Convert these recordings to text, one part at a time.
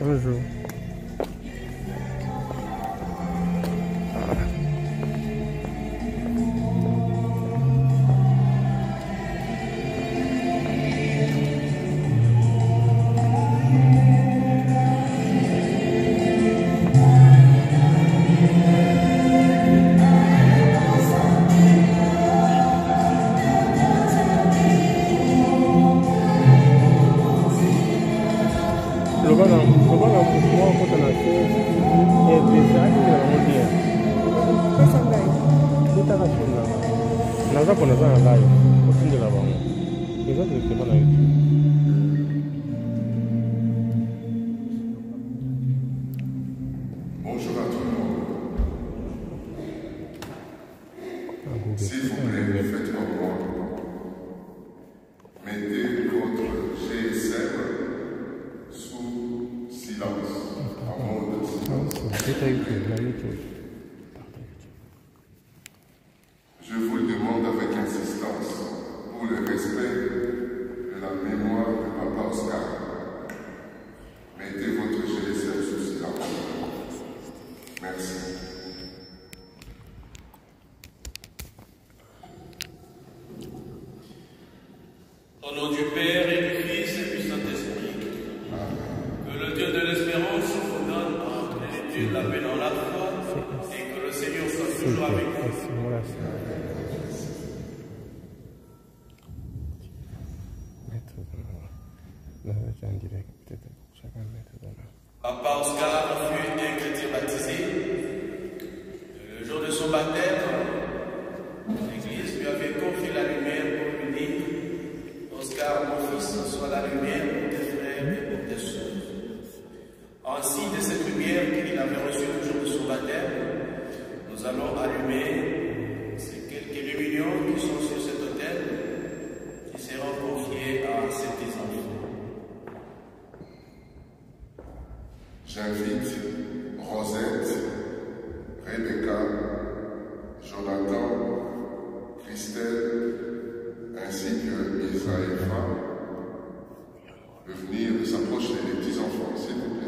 Bonjour. Bonjour à tout le monde. S'il vous plaît, faites comme moi. Mettez votre GSM sous silence, en mode silence. Je vous le demande avec insistance pour le respect de la mémoire de Papa Oscar. Mettez votre GSM sous silence. Merci. Au nom du Père et du Fils et du Saint-Esprit, que le Dieu de l'espérance vous donne en plénitude la paix dans la foi et que le Seigneur soit toujours avec vous. Papa Oscar fut un chrétien baptisé. Le jour de son baptême, l'Église lui avait confié la lumière pour lui dire: Oscar, mon fils, sois la lumière pour tes frères et pour tes soeurs. Ainsi, de cette lumière qu'il avait reçue le jour de son baptême, nous allons allumer ces quelques lumières qui sont sur cet autel, qui seront confiées à ces petits enfants. J'invite Rosette, Rebecca, Jonathan, Christelle, ainsi que Israël de venir s'approcher des petits-enfants, s'il vous plaît.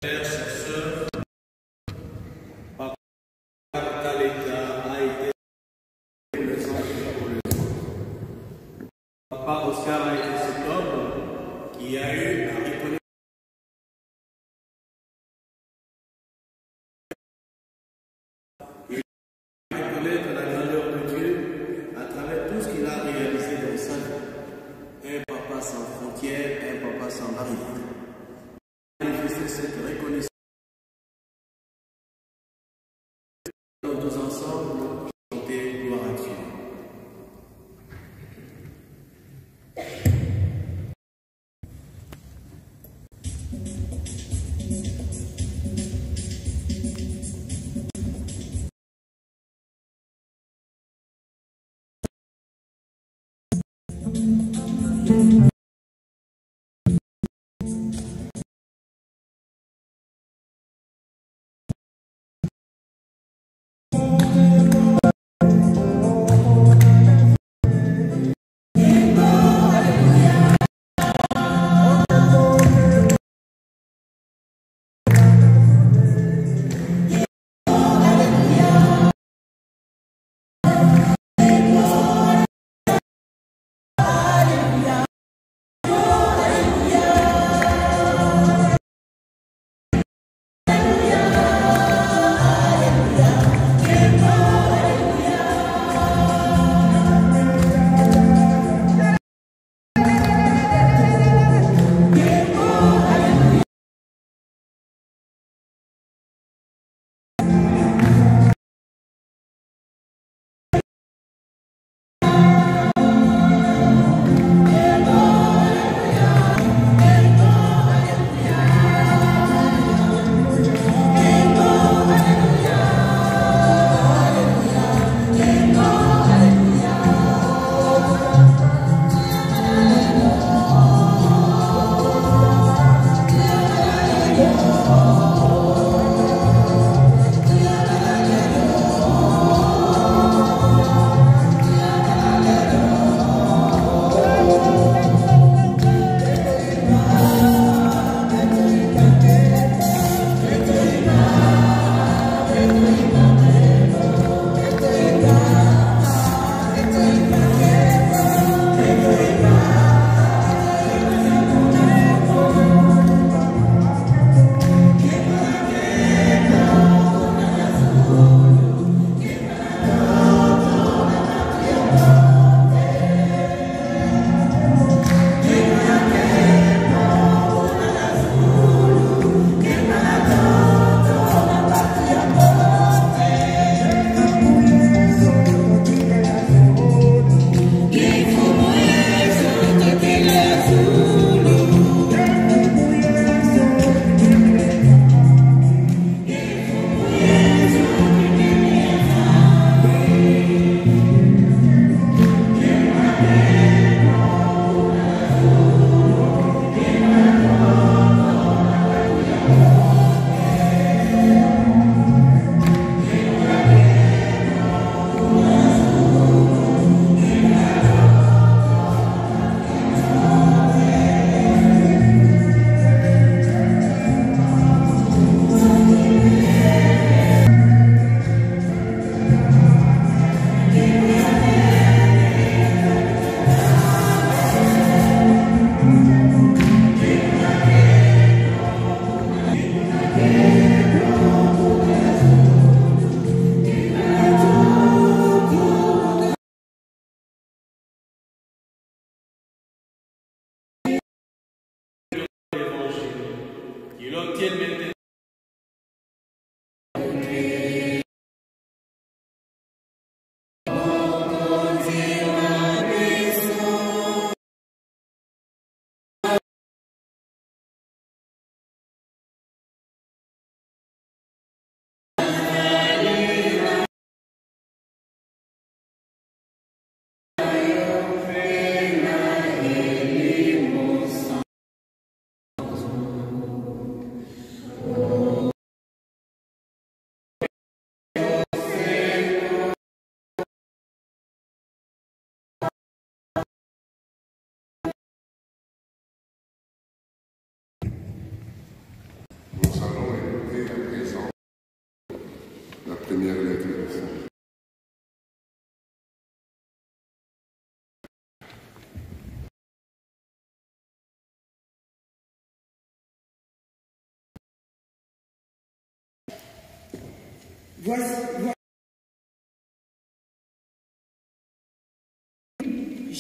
Frères et sœurs, Papa Kaleka a été le sang pour le sang. Papa Oscar a été cet homme qui a eu à reconnaître la grandeur de Dieu à travers tout ce qu'il a réalisé dans sa vie. Un papa sans frontières, un papa sans barrières. Manifester cette reconnaissance. Nous tous ensemble, chanter gloire à Dieu.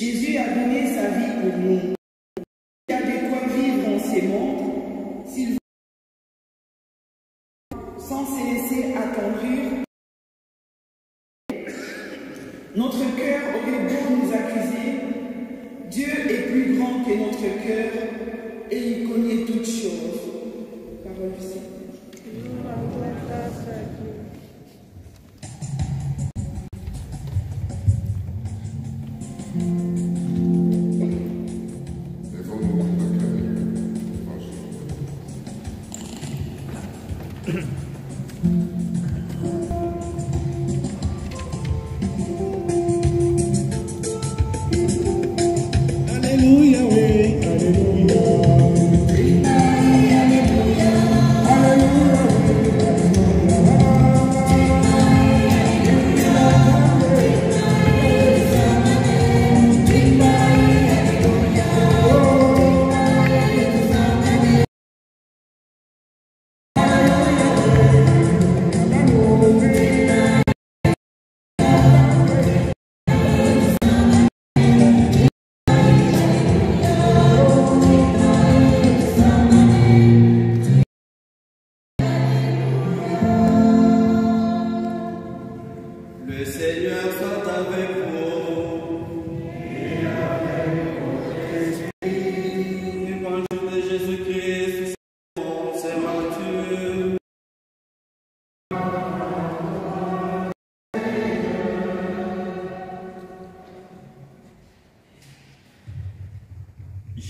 Jésus a donné sa vie pour nous. Il y a de quoi vivre en ces mondes, s'il sans se laisser attendrir. Notre cœur aurait beau nous accuser, Dieu est plus grand que notre cœur et il connaît toutes choses. Parole du Seigneur.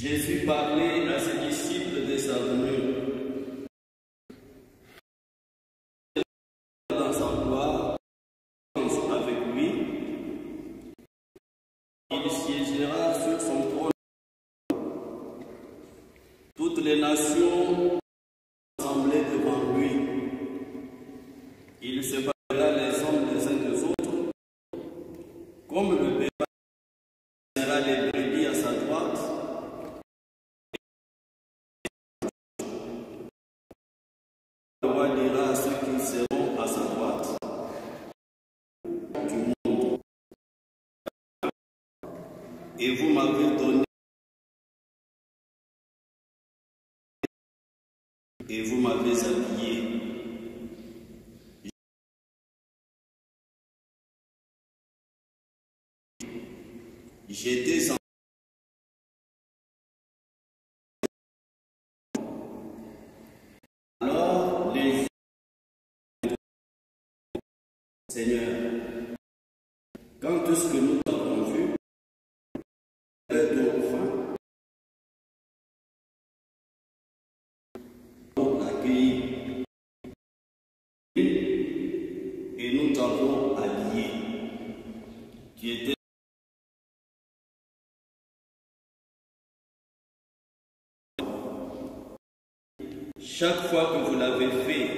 Jésus parlait à ses disciples de sa venue. Dans sa gloire, avec lui, il siégera sur son trône. Toutes les nations assemblées devant lui. Il séparera les hommes les uns des autres, comme le bébat sera les brebis à sa droite. Le roi dira à ceux qui seront à sa droite du monde. Et vous m'avez donné, et vous m'avez habillé. J'étais en alors les Seigneur, quand tout ce que nous avons vu est enfin on accueilli et nous t'avons habillé. Tu étais chaque fois que vous l'avez fait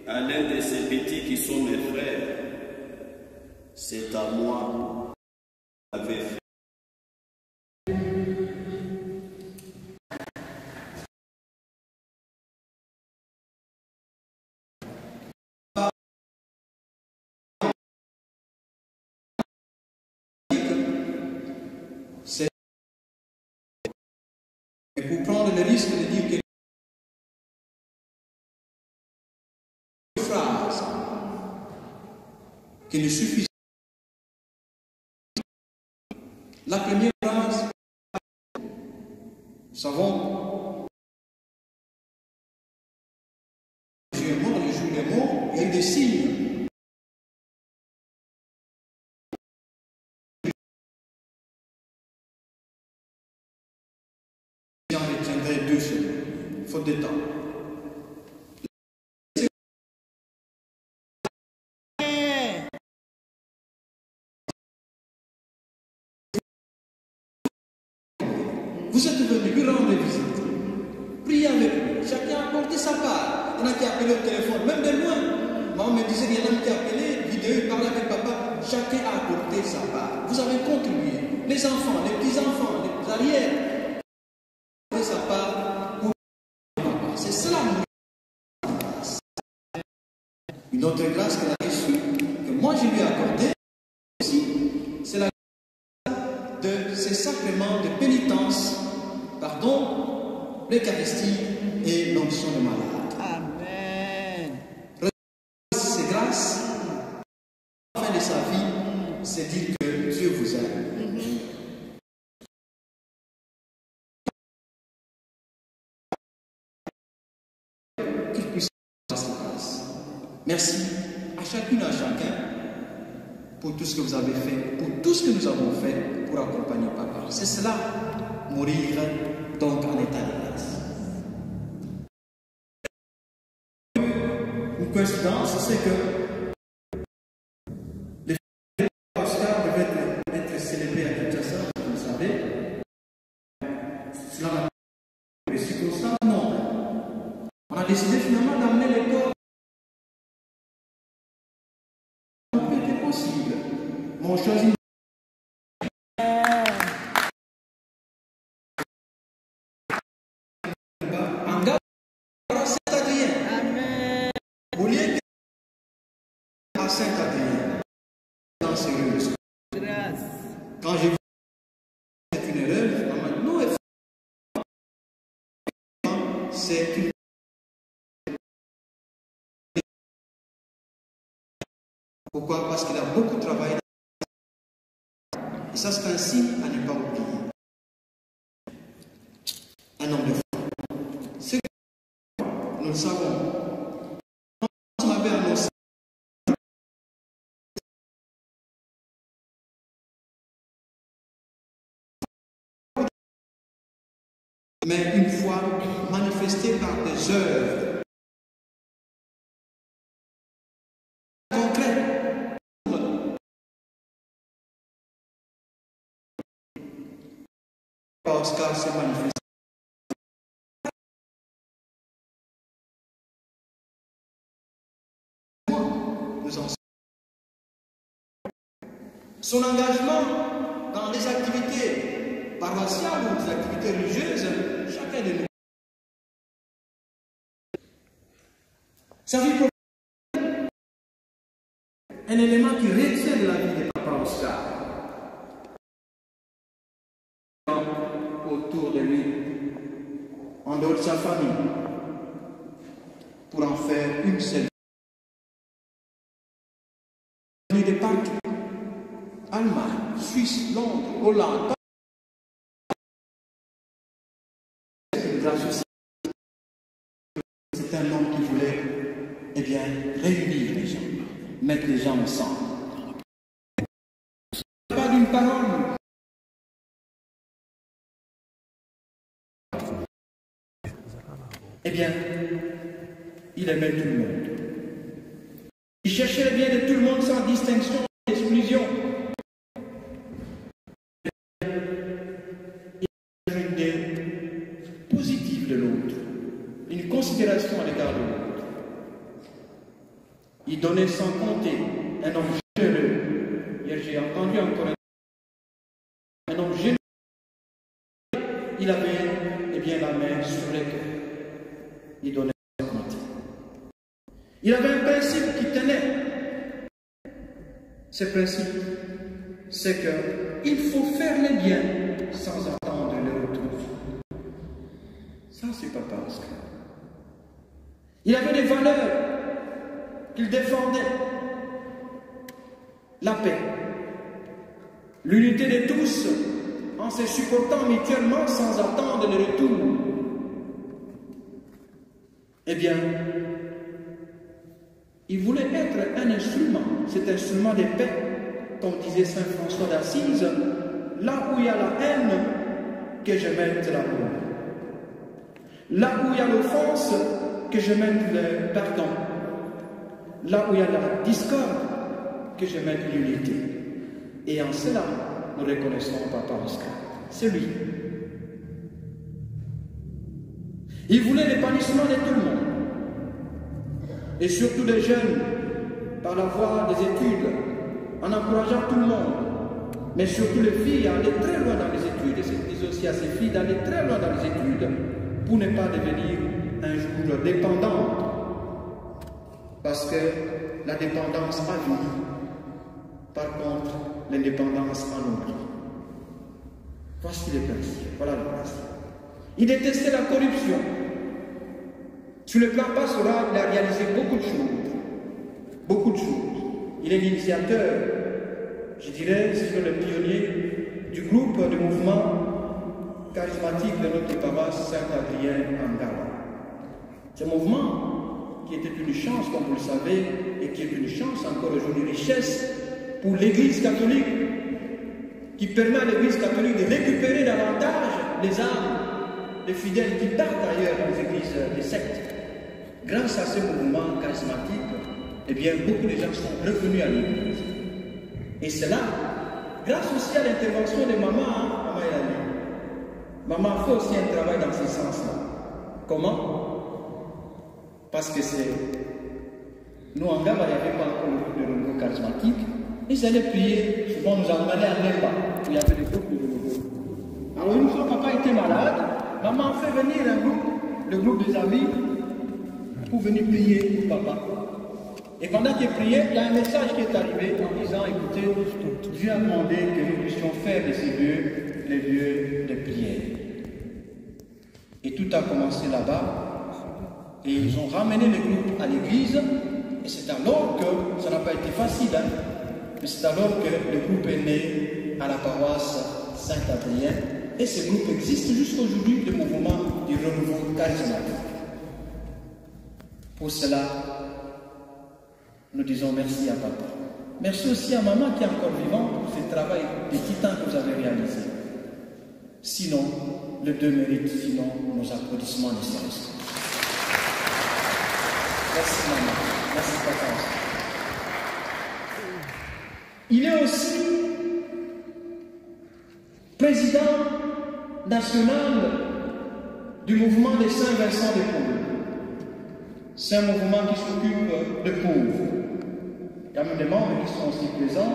à l'un de ces petits qui sont mes frères, c'est à moi que vous l'avez fait. Et pour prendre le risque de dire quelque phrase qui ne suffit pas. La première phrase, nous savons, Jésus est mort, le jour il est mort, il y a eu des signes. J'en retiendrai deux seulement, faute de temps. Vous êtes venu lui rendre visite, priez avec lui, chacun a apporté sa part. Il y en a qui appelaient au téléphone, même de loin. Maman me disait, il y en a qui appelaient, vidéo, il parlait avec papa. Chacun a apporté sa part. Vous avez contribué, les enfants, les petits-enfants, les arrières, apporté sa part pour papa. C'est cela une autre grâce qu'elle a reçue, que moi je lui ai accordée aussi, c'est la de ces sacrements de pénitence, pardon, l'Eucharistie et l'onction de malade. Amen. Ces grâces, à la fin de sa vie, c'est dire que Dieu vous aime. Qu'il puisse avoir ces grâces. Merci à chacune, à chacun, pour tout ce que vous avez fait, pour tout ce que nous avons fait pour accompagner papa. C'est cela, mourir donc en état de grâce. Une coïncidence, c'est que les fêtes de Pascal devaient être célébrées à Kinshasa, vous le savez. Cela n'a pas été circonstance, non. On a décidé finalement d'amener les corps. Possible. Mon choisi. En gare à Saint-Adrien. Amen. Au lieu à Saint-Adrien. Dans sérieuse. Grâce. Quand j'ai vu c'est une erreur, non, c'est une. Pourquoi? Parce qu'il a beaucoup travaillé. Et ça, c'est un signe à ne pas oublier. Un homme de foi. C'est que nous le savons. Quand on m'avait annoncé mais une foi manifestée par des œuvres concrètes. Oscar s'est manifesté. Son engagement dans les activités paroissiales ou des activités religieuses, chacun de nous. Sa vie professionnelle, un élément qui retient de la vie de Papa Oscar. Autour de lui, en dehors de sa famille, pour en faire une seule. De partout. Allemagne, Suisse, Londres, Hollande. C'est un homme qui voulait, eh bien, réunir les gens, mettre les gens ensemble. Pas d'une parole. Eh bien, il aimait tout le monde. Il cherchait le bien de tout le monde sans distinction et exclusion. Une idée positive de l'autre, une considération à l'égard de l'autre. Il donnait sans compter, un homme généreux. Hier, j'ai entendu encore un homme généreux. Il avait, eh bien, la main sur les cœurs. Il donnait sans compter. Il avait un principe qui tenait. Ce principe, c'est qu'il faut faire le bien sans attendre le retour. Ça, c'est Papa Oscar. Il avait des valeurs qu'il défendait. La paix, l'unité de tous, en se supportant mutuellement sans attendre le retour. Eh bien, il voulait être un instrument, cet instrument de paix, comme disait Saint François d'Assise, là où il y a la haine, que je mette l'amour. Là où il y a l'offense, que je mette le pardon. Là où il y a la discorde, que je mette l'unité. Et en cela, nous reconnaissons Papa Oscar. C'est lui. Il voulait l'épanouissement de tout le monde. Et surtout des jeunes, par la voie des études, en encourageant tout le monde, mais surtout les filles à aller très loin dans les études, et c'est disait aussi à ces filles d'aller très loin dans les études, pour ne pas devenir un jour dépendantes, parce que la dépendance a vie, par contre, l'indépendance en oublie. Voici les principes, voilà le principe. Il détestait la corruption. Sur le plan pastoral, il a réalisé beaucoup de choses. Beaucoup de choses. Il est l'initiateur, je dirais, c'est le pionnier du groupe de mouvement charismatique de notre paroisse Saint-Adrien en Gala. Ce mouvement qui était une chance, comme vous le savez, et qui est une chance encore aujourd'hui, une richesse pour l'Église catholique, qui permet à l'Église catholique de récupérer davantage les âmes des fidèles qui partent ailleurs dans les églises des sectes. Grâce à ce mouvement charismatique, eh bien, beaucoup de gens sont revenus à l'Église. Et cela, grâce aussi à l'intervention de maman, Maman Elali. Maman fait aussi un travail dans ce sens-là. Comment? Parce que c'est... Nous, en Gama, il n'y avait pas encore le groupe de renouveau charismatique. Ils allaient prier, souvent nous emmenaient à Nemba, où il y avait des groupes de renouveau. Alors une fois papa était malade, maman a fait venir un groupe, le groupe des amis, pour venir prier pour papa. Et pendant qu'il priait, il y a un message qui est arrivé en disant, écoutez, Dieu a demandé que nous puissions faire de ces lieux des lieux de prière. Et tout a commencé là-bas, et ils ont ramené le groupe à l'église, et c'est alors que, ça n'a pas été facile, hein, mais c'est alors que le groupe est né à la paroisse Saint-Adrien, et ce groupe existe jusqu'à aujourd'hui, le mouvement du renouveau charismatique. Pour cela, nous disons merci à papa. Merci aussi à maman qui est encore vivante pour ce travail de titan que vous avez réalisé. Sinon, les deux méritent sinon nos applaudissements nécessaires. Merci maman, merci papa. Il est aussi président national du mouvement des Saint-Vincent de Paul. C'est un mouvement qui s'occupe de pauvres. Il y a même des membres qui sont aussi présents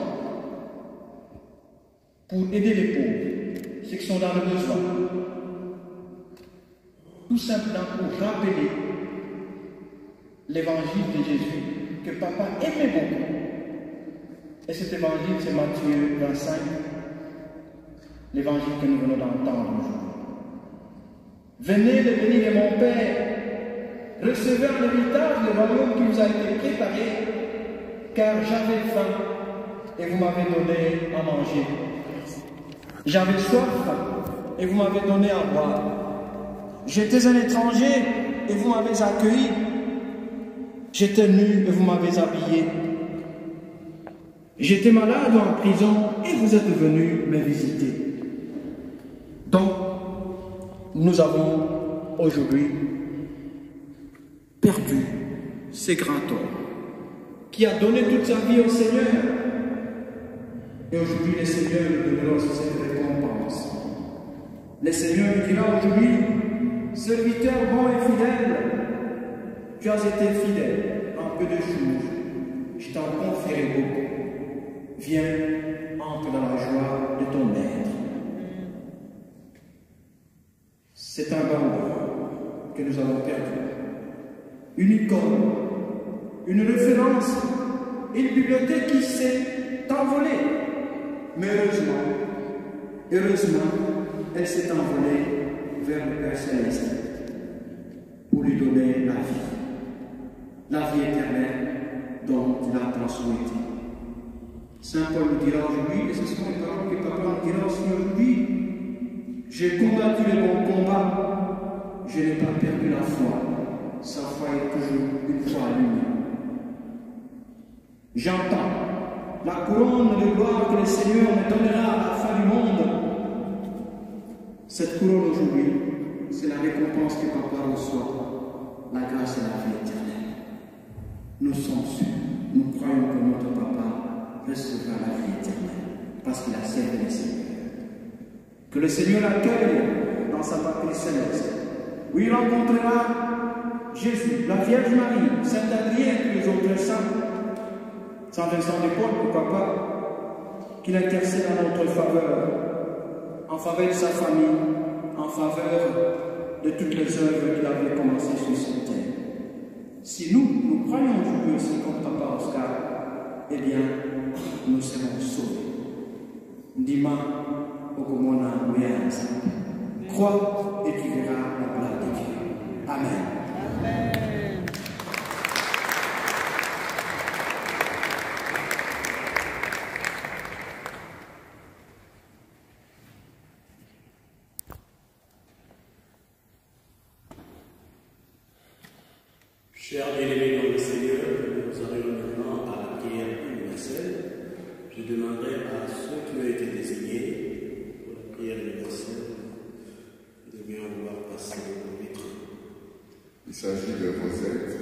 pour aider les pauvres, ceux qui sont dans le besoin. Tout simplement pour rappeler l'évangile de Jésus que papa aimait beaucoup. Et cet évangile, c'est Matthieu 25, l'évangile que nous venons d'entendre aujourd'hui. Venez le béni de mon Père, recevez en héritage le royaume qui vous a été préparé, car j'avais faim et vous m'avez donné à manger. J'avais soif et vous m'avez donné à boire. J'étais un étranger et vous m'avez accueilli. J'étais nu et vous m'avez habillé. J'étais malade ou en prison et vous êtes venus me visiter. Donc, nous avons aujourd'hui perdu ce grand homme qui a donné toute sa vie au Seigneur. Et aujourd'hui, le Seigneur nous donnera aussi cette récompense. Le Seigneur nous dira aujourd'hui, serviteur bon et fidèle, tu as été fidèle en peu de choses, je t'en confierai beaucoup. Viens, entre dans la joie de ton maître. C'est un bambou que nous avons perdu. Une icône, une référence, une bibliothèque qui s'est envolée. Mais heureusement, elle s'est envolée vers le Père Céleste pour lui donner la vie éternelle dont il a tant souhaité. Saint Paul nous dira aujourd'hui, et ce sont les paroles que papa nous dira aussi aujourd'hui, j'ai combattu le bon combat, je n'ai pas perdu la foi, sa foi est toujours une foi allumée. J'entends la couronne de gloire que le Seigneur me donnera à la fin du monde. Cette couronne aujourd'hui, c'est la récompense que papa reçoit, la grâce et la vie éternelle. Nous sommes sûrs, nous croyons que notre papa recevra la vie éternelle, parce qu'il a servi le Seigneur. Que le Seigneur l'accueille dans sa patrie céleste, où il rencontrera Jésus, la Vierge Marie, Saint Adrien et les autres saints, Saint Vincent de Paul, pourquoi pas, qu'il intercède en notre faveur, en faveur de sa famille, en faveur de toutes les œuvres qu'il avait commencées sur cette terre. Si nous croyons aujourd'hui aussi comme papa Oscar, eh bien, nous serons sauvés. Dima, Okomona, Mouyanza. Crois et tu verras la gloire de Dieu. Amen. Amen. Chers bien-aimés dans le Seigneur, nous arrivons maintenant à la prière universelle. Je demanderai à ceux qui ont été désignés pour la prière universelle de bien vouloir passer au vitre. Il s'agit de Rosette,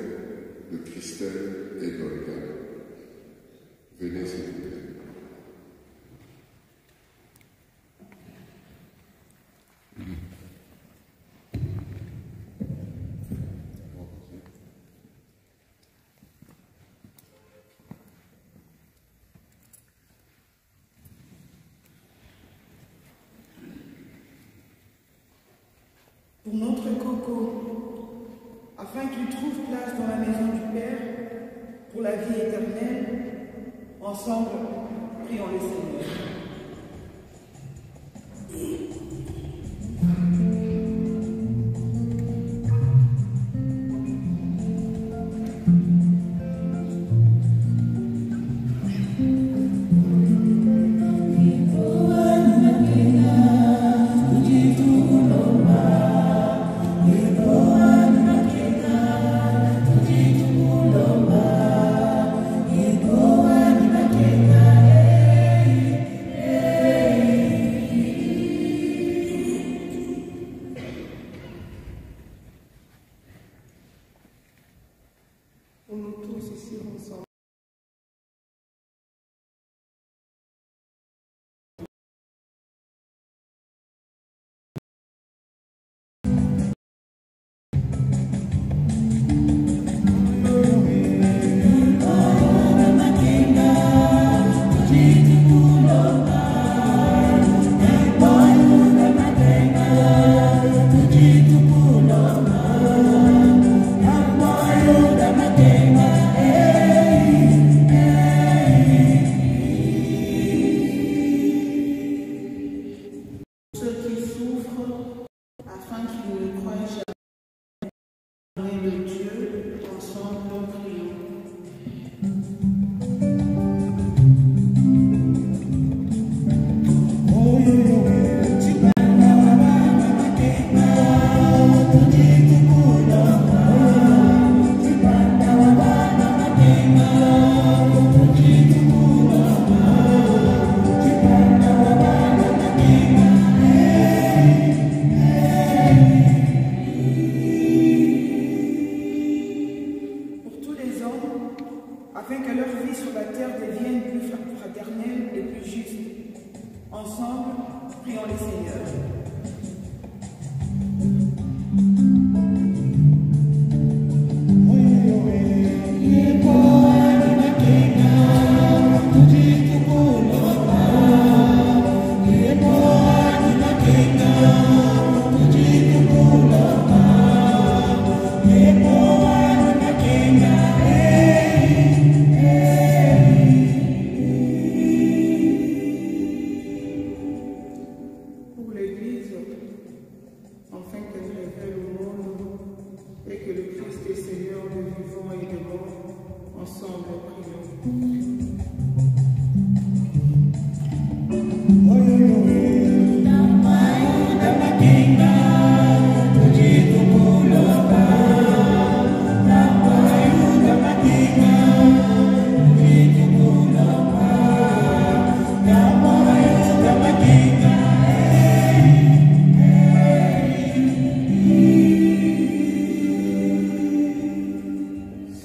de Christelle et d'Olga. Venez s'il vous plaît. Pour notre Coco, afin qu'il trouve place dans la maison du Père, pour la vie éternelle, ensemble, prions le Seigneur. Yeah. Prions les Seigneurs. Pour l'Église, afin qu'elle révèle au monde et que le Christ est Seigneur de vivants et de morts, ensemble prions.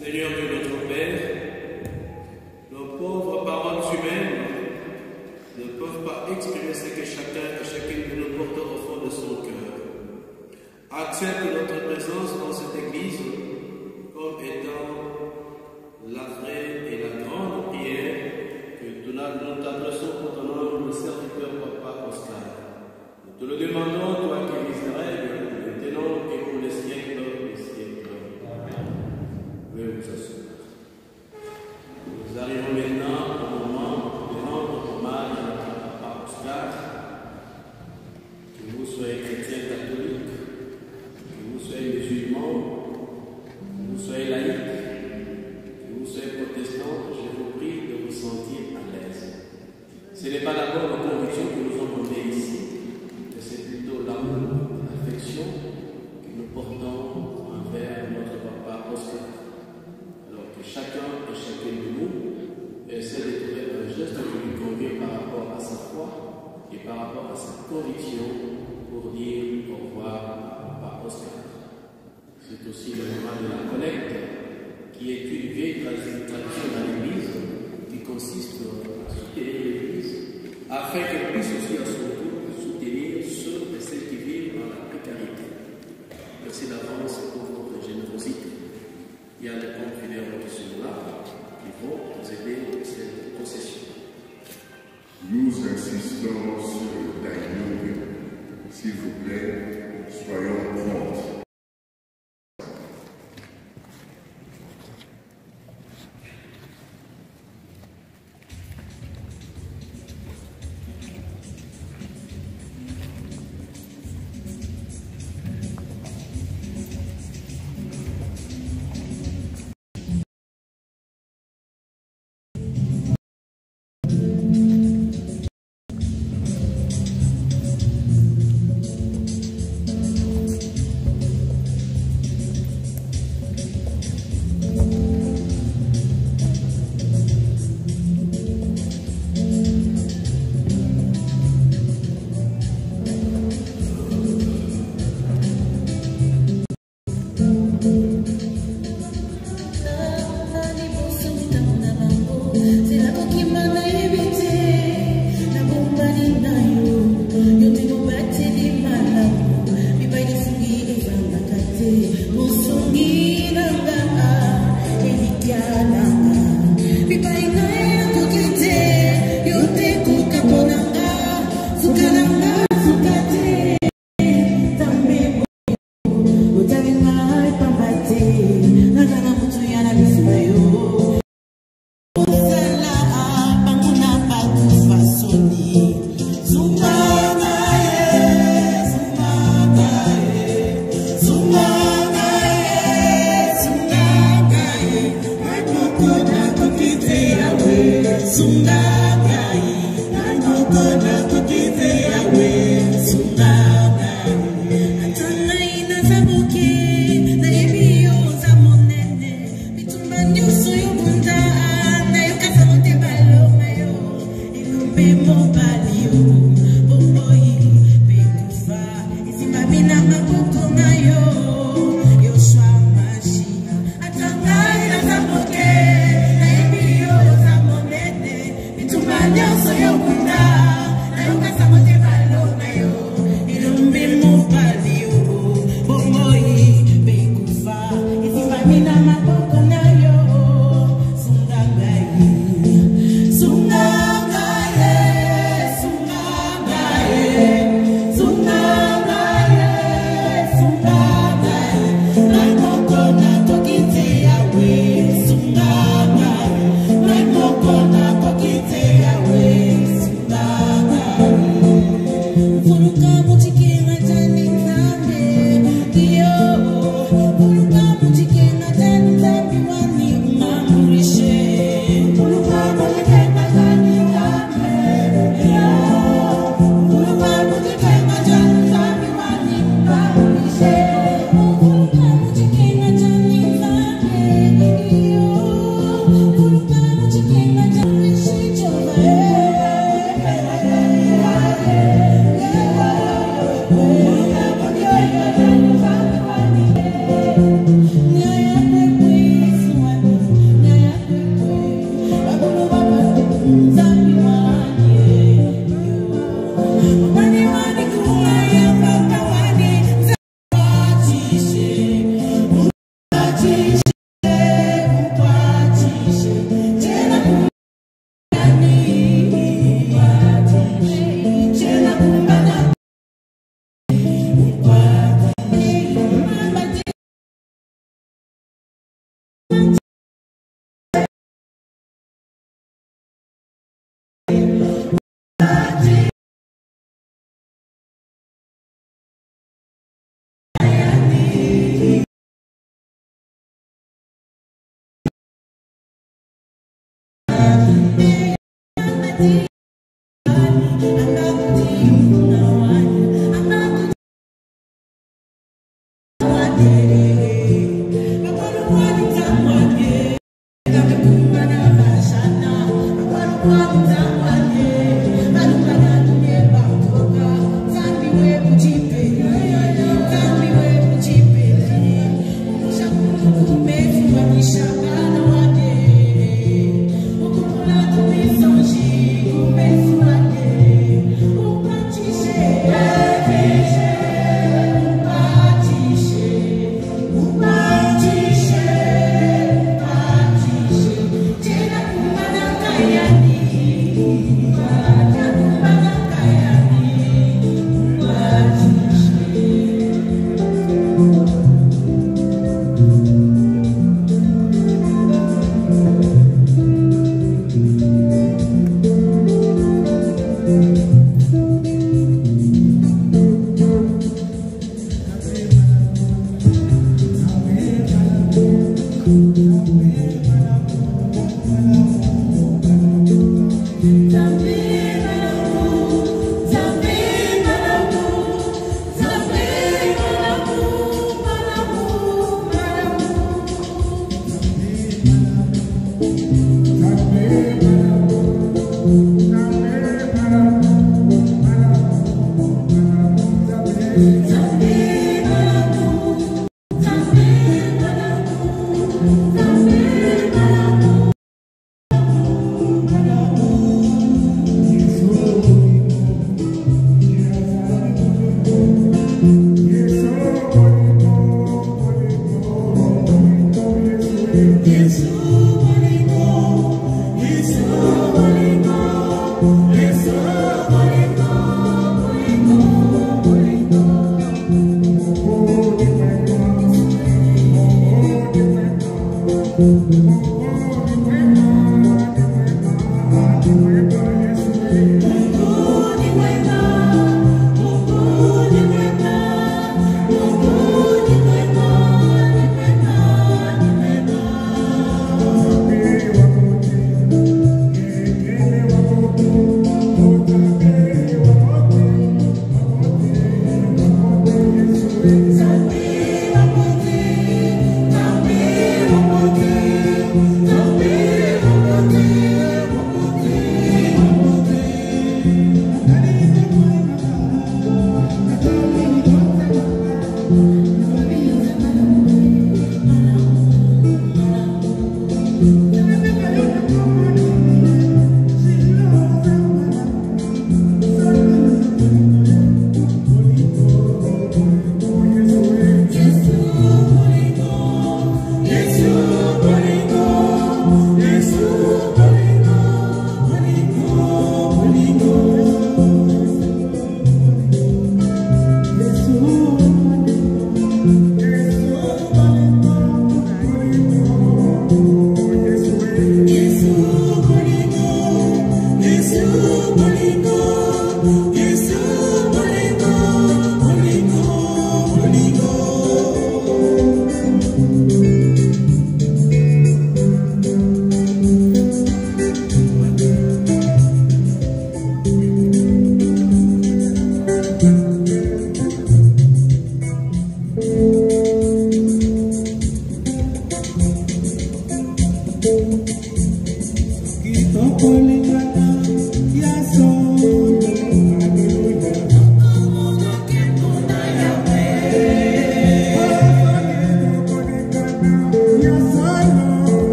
Seigneur Dieu notre Père, nos pauvres paroles humaines ne peuvent pas exprimer ce que chacun et chacune de nous porte au fond de son cœur. Accepte notre présence dans cette Église comme étant la vraie et la grande prière que nous t'adressons pour ton nom, le serviteur Papa Oscar. Nous te le demandons, toi qui es Israël, maintenant et pour les siècles des siècles. Veuillez vous asseoir. Nous arrivons maintenant au moment de rendre hommage à notre Papa Oscar. Que vous soyez chrétien catholique, que vous soyez musulman, que vous soyez laïque, que vous soyez protestant, je vous prie de vous sentir à l'aise. Ce n'est pas d'abord la conviction que nous avons menées ici, mais c'est plutôt l'amour et l'affection que nous portons envers notre Papa Oscar. Alors que chacun et chacune de nous essaie de trouver un geste qui lui convient par rapport à sa foi et par rapport à sa conviction pour dire au revoir à Papa Oscar. C'est aussi le moment de la collecte qui est une vieille tradition dans l'Église qui consiste à soutenir l'Église afin qu'elle puisse aussi à son tour soutenir ceux et celles qui vivent dans la précarité. Merci d'avance pour votre générosité. Il y a des comptes fédéraux qui sont là, qui vont nous aider dans cette procession. Nous insistons sur le timing. S'il vous plaît, soyons prompts.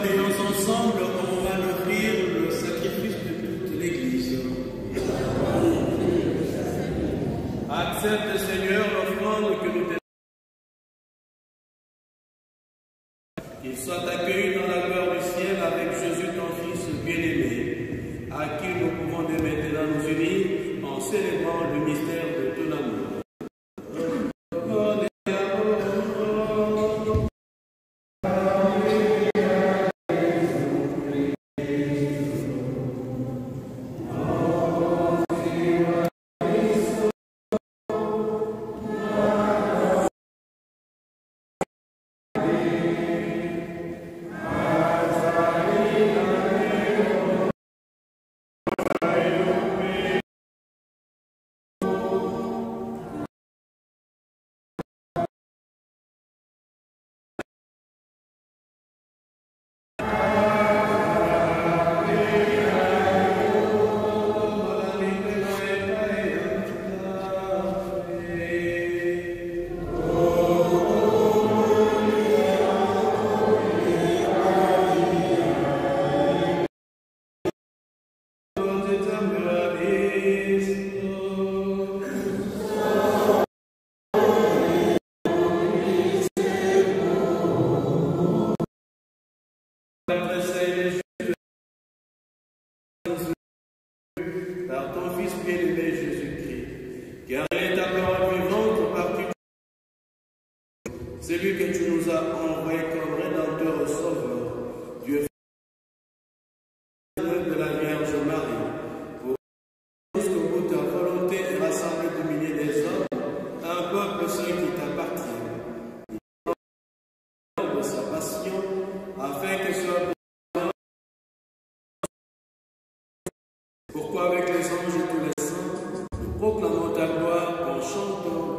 prions ensemble, on va offrir le sacrifice de toute l'Église. Accepte, Seigneur, l'offrande que nous t'aimons. Qu'il soit accueilli dans la gloire du ciel avec Jésus, ton Fils bien-aimé, à qui nous pouvons dès maintenant nous unir en célébrant le mystère de ton amour. Par ton Fils bien-aimé Jésus-Christ, car il est ta parole vivante par qui celui que tu nous as envoyé comme Rédempteur Sauveur, Dieu de la Vierge Marie, pour jusqu'au bout de ta volonté et rassembler du milieu des hommes un peuple saint qui t'appartient, de sa passion, afin que soit pourquoi avec les anges et tous les saints, nous proclamons ta gloire en chantant.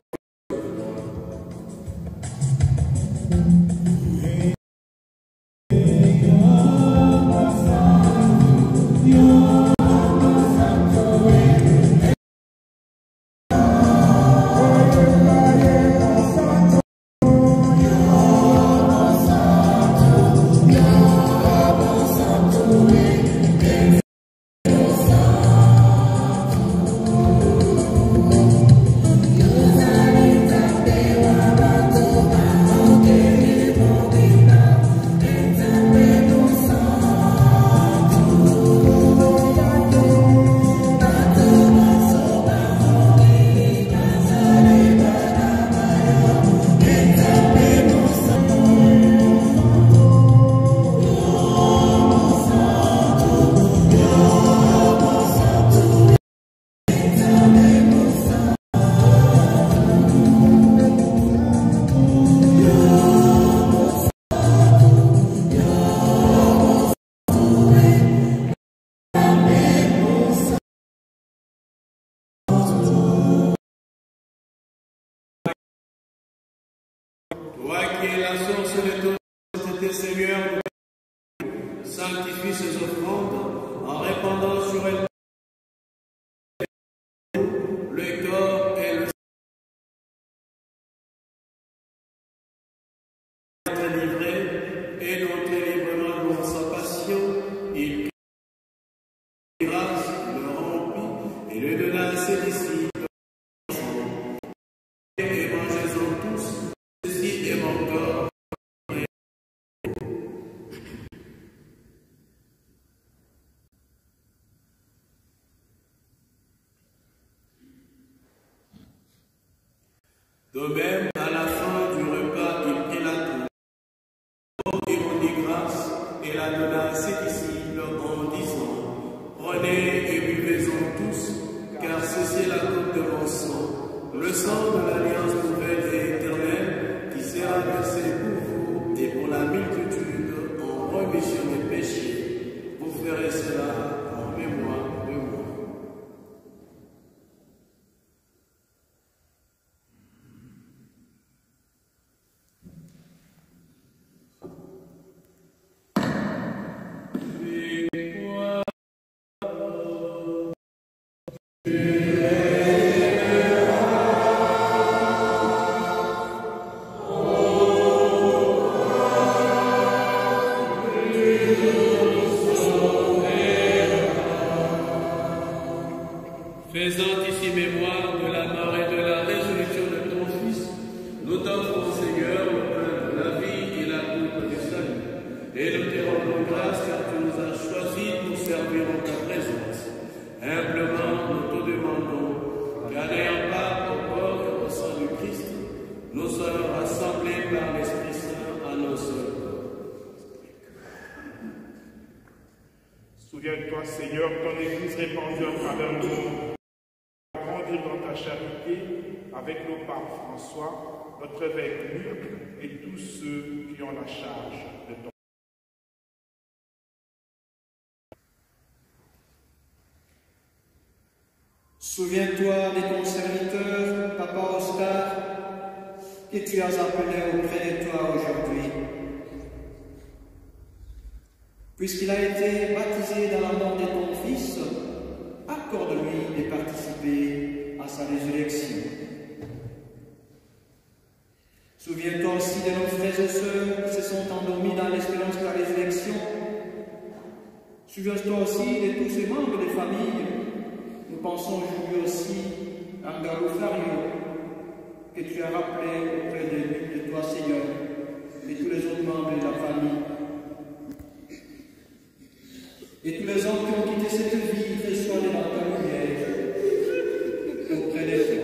Toi qui es la source de toute sainteté, Seigneur, sanctifie ces offrandes en répandant sur elles le corps et le être livré et notre librement dans sa passion, il grâce, le remplit et le donna à ses disciples. Et mangez-en tous, ceci est mon corps. De même, à la fin du repas, il prit la coupe, il rendit grâce et la donna à ses disciples en disant: prenez et buvez-en tous, car ceci est la coupe de mon sang, le sang de l'alliance nouvelle et éternelle, qui sera versé pour vous et pour la multitude en rémission des péchés. Vous ferez cela en mémoire de moi. Amen. Faisant ici mémoire de la mort et de la résurrection de ton Fils, nous t'offrons, Seigneur, le pain de la vie et la coupe du salut. Et nous te rendons grâce car tu nous as choisis pour servir en ta présence. Humblement, nous te demandons qu'en ayant part au corps et au sang du Christ, nous soyons rassemblés par l'Esprit Saint à nos sœurs. Souviens-toi, Seigneur, ton Église répandue en travers le monde. Grandir dans ta charité avec le pape François, notre évêque Luc et tous ceux qui ont la charge de ton. Souviens-toi de ton serviteur, Papa Oscar, que tu as appelé auprès de toi aujourd'hui. Puisqu'il a été baptisé dans la mort de ton Fils, accorde-lui de participer à sa résurrection. Souviens-toi aussi de nos frères et sœurs qui se sont endormis dans l'espérance de la résurrection. Souviens-toi aussi de tous ces membres des familles. Nous pensons aujourd'hui aussi à Ngalou Flario, que tu as rappelé auprès de toi, Seigneur, et tous les autres membres de la famille. Et tous les hommes qui ont quitté cette vie, reçoivent dans ta lumière auprès de toi.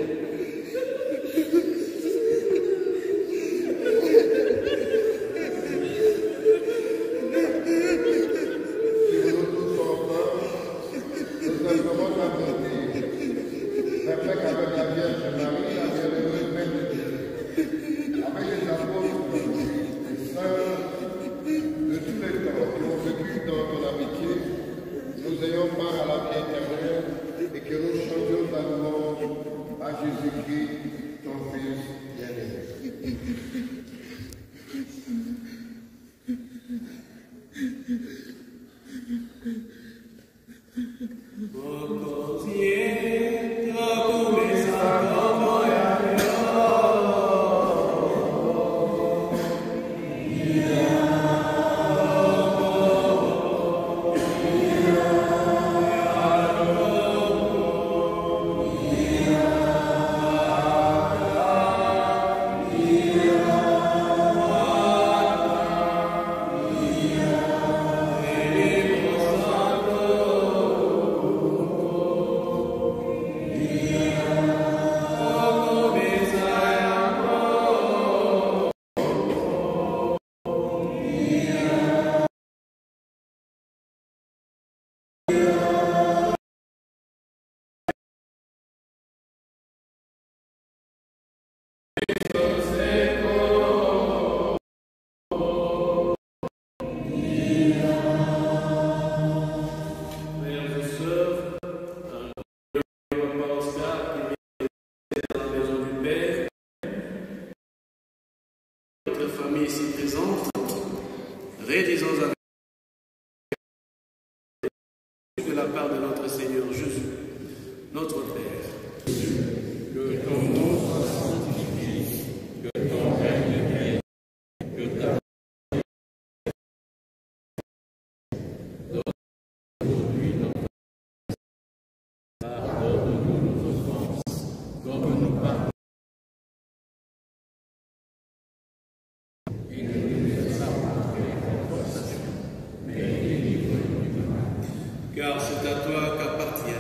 Car c'est à toi qu'appartiennent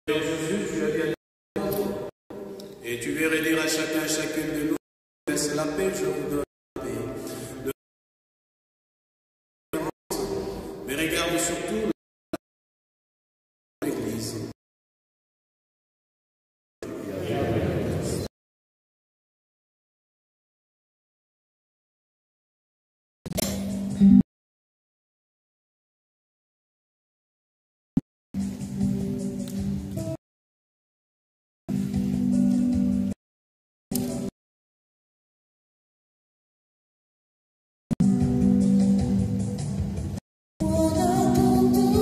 Jésus, tu as dit et tu verras dire à chacun, chacune de nous, laissez la paix, je vous donne la paix. Mais regarde surtout l'Église. What a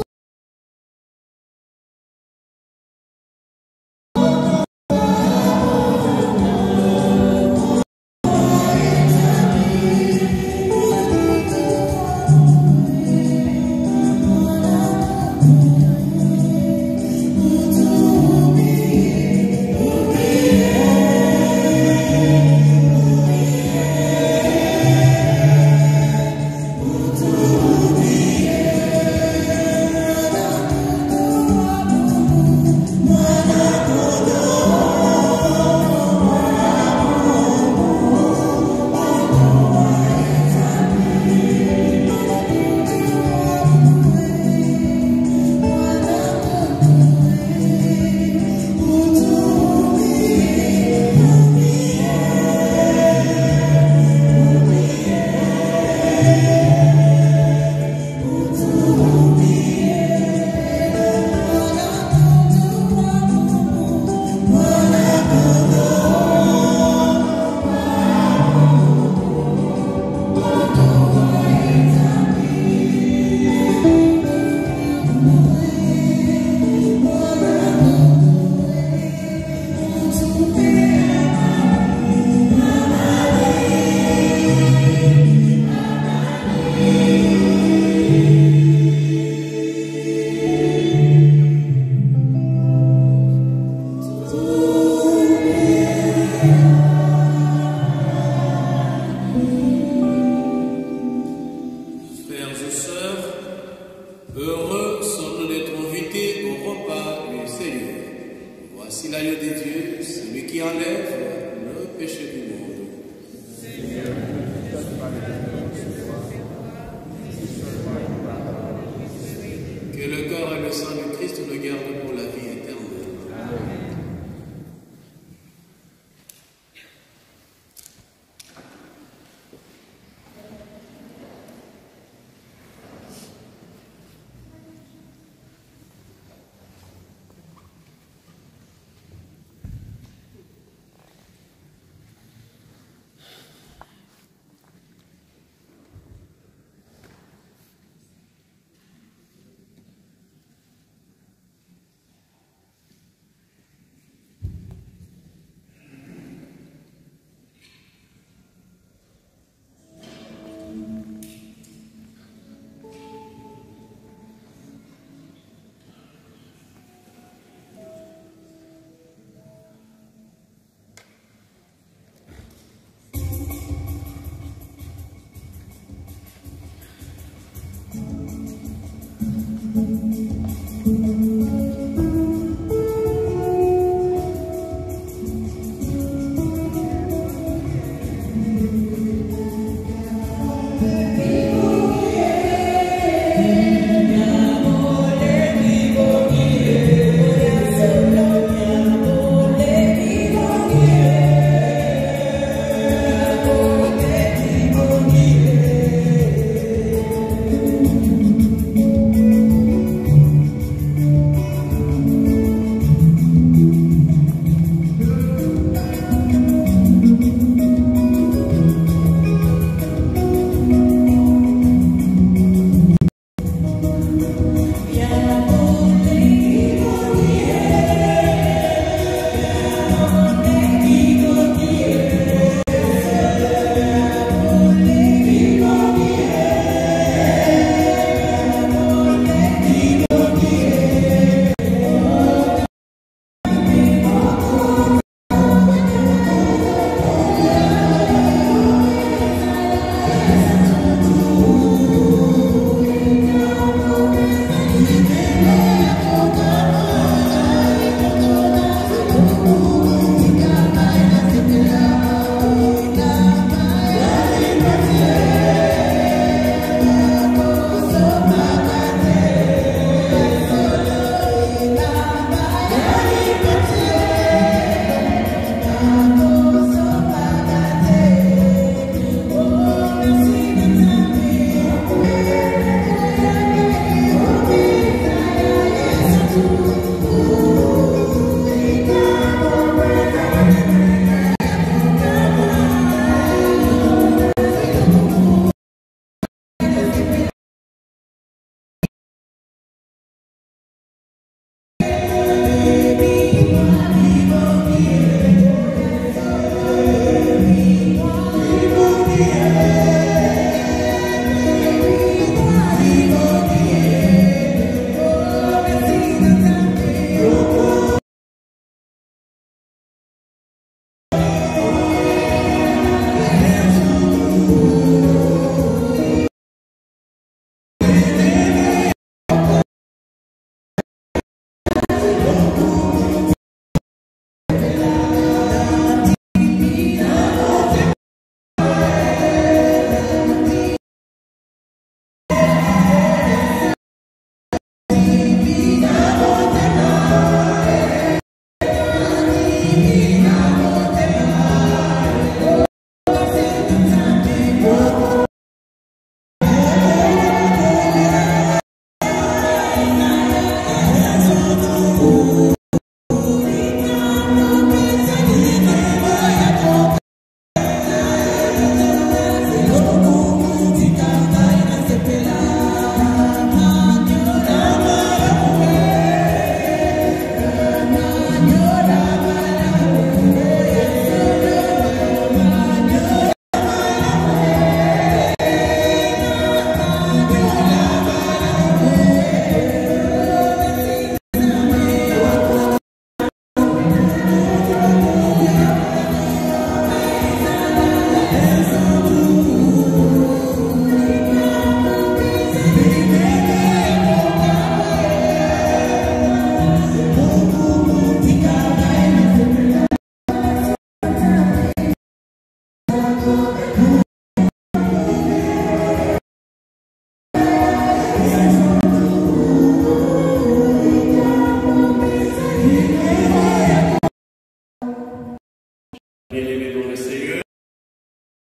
Bien-aimés dans le Seigneur,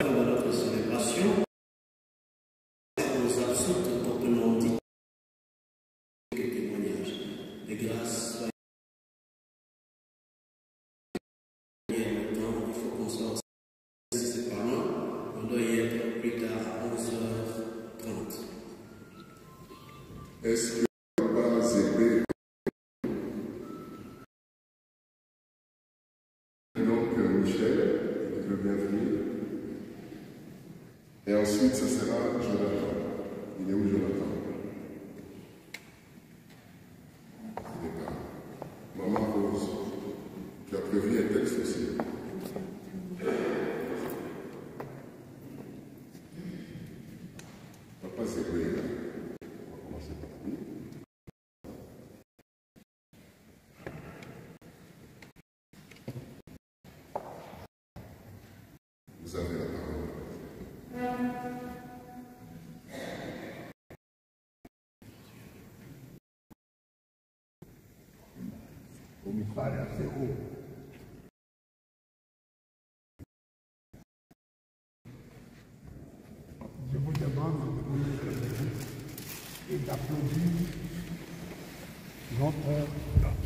dans notre célébration, aux absentes proprement dit, quelques témoignages de grâce. Maintenant, il faut qu'on soit c'est pas loin, on doit y être plus tard à 11h30. Est-ce que papa Zébé, donc Michel, tu veux bien venir? Et ensuite, ce sera Jonathan. Il est où Jonathan? Il est là. Maman Rose, tu as prévu un texte aussi. Papa Zébé, on va commencer par lui. Vous avez la parole. Vous me parlez assez haut. Je vous demande de vous lever et d'applaudir notre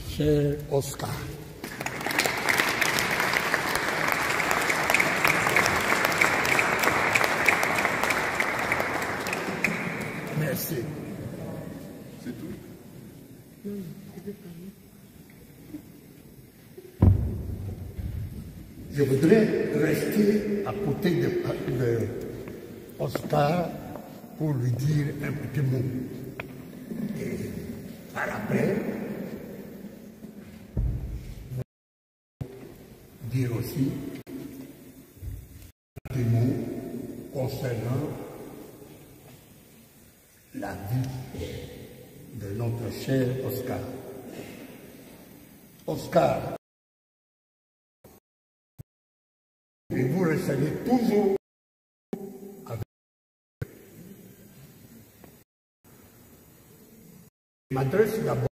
cher Oscar. Merci. C'est tout. Je voudrais rester à côté de Oscar pour lui dire un petit mot. Et par après, dire aussi un petit mot concernant la vie de notre cher Oscar. Oscar, et vous resterez toujours avec. Je m'adresse d'abord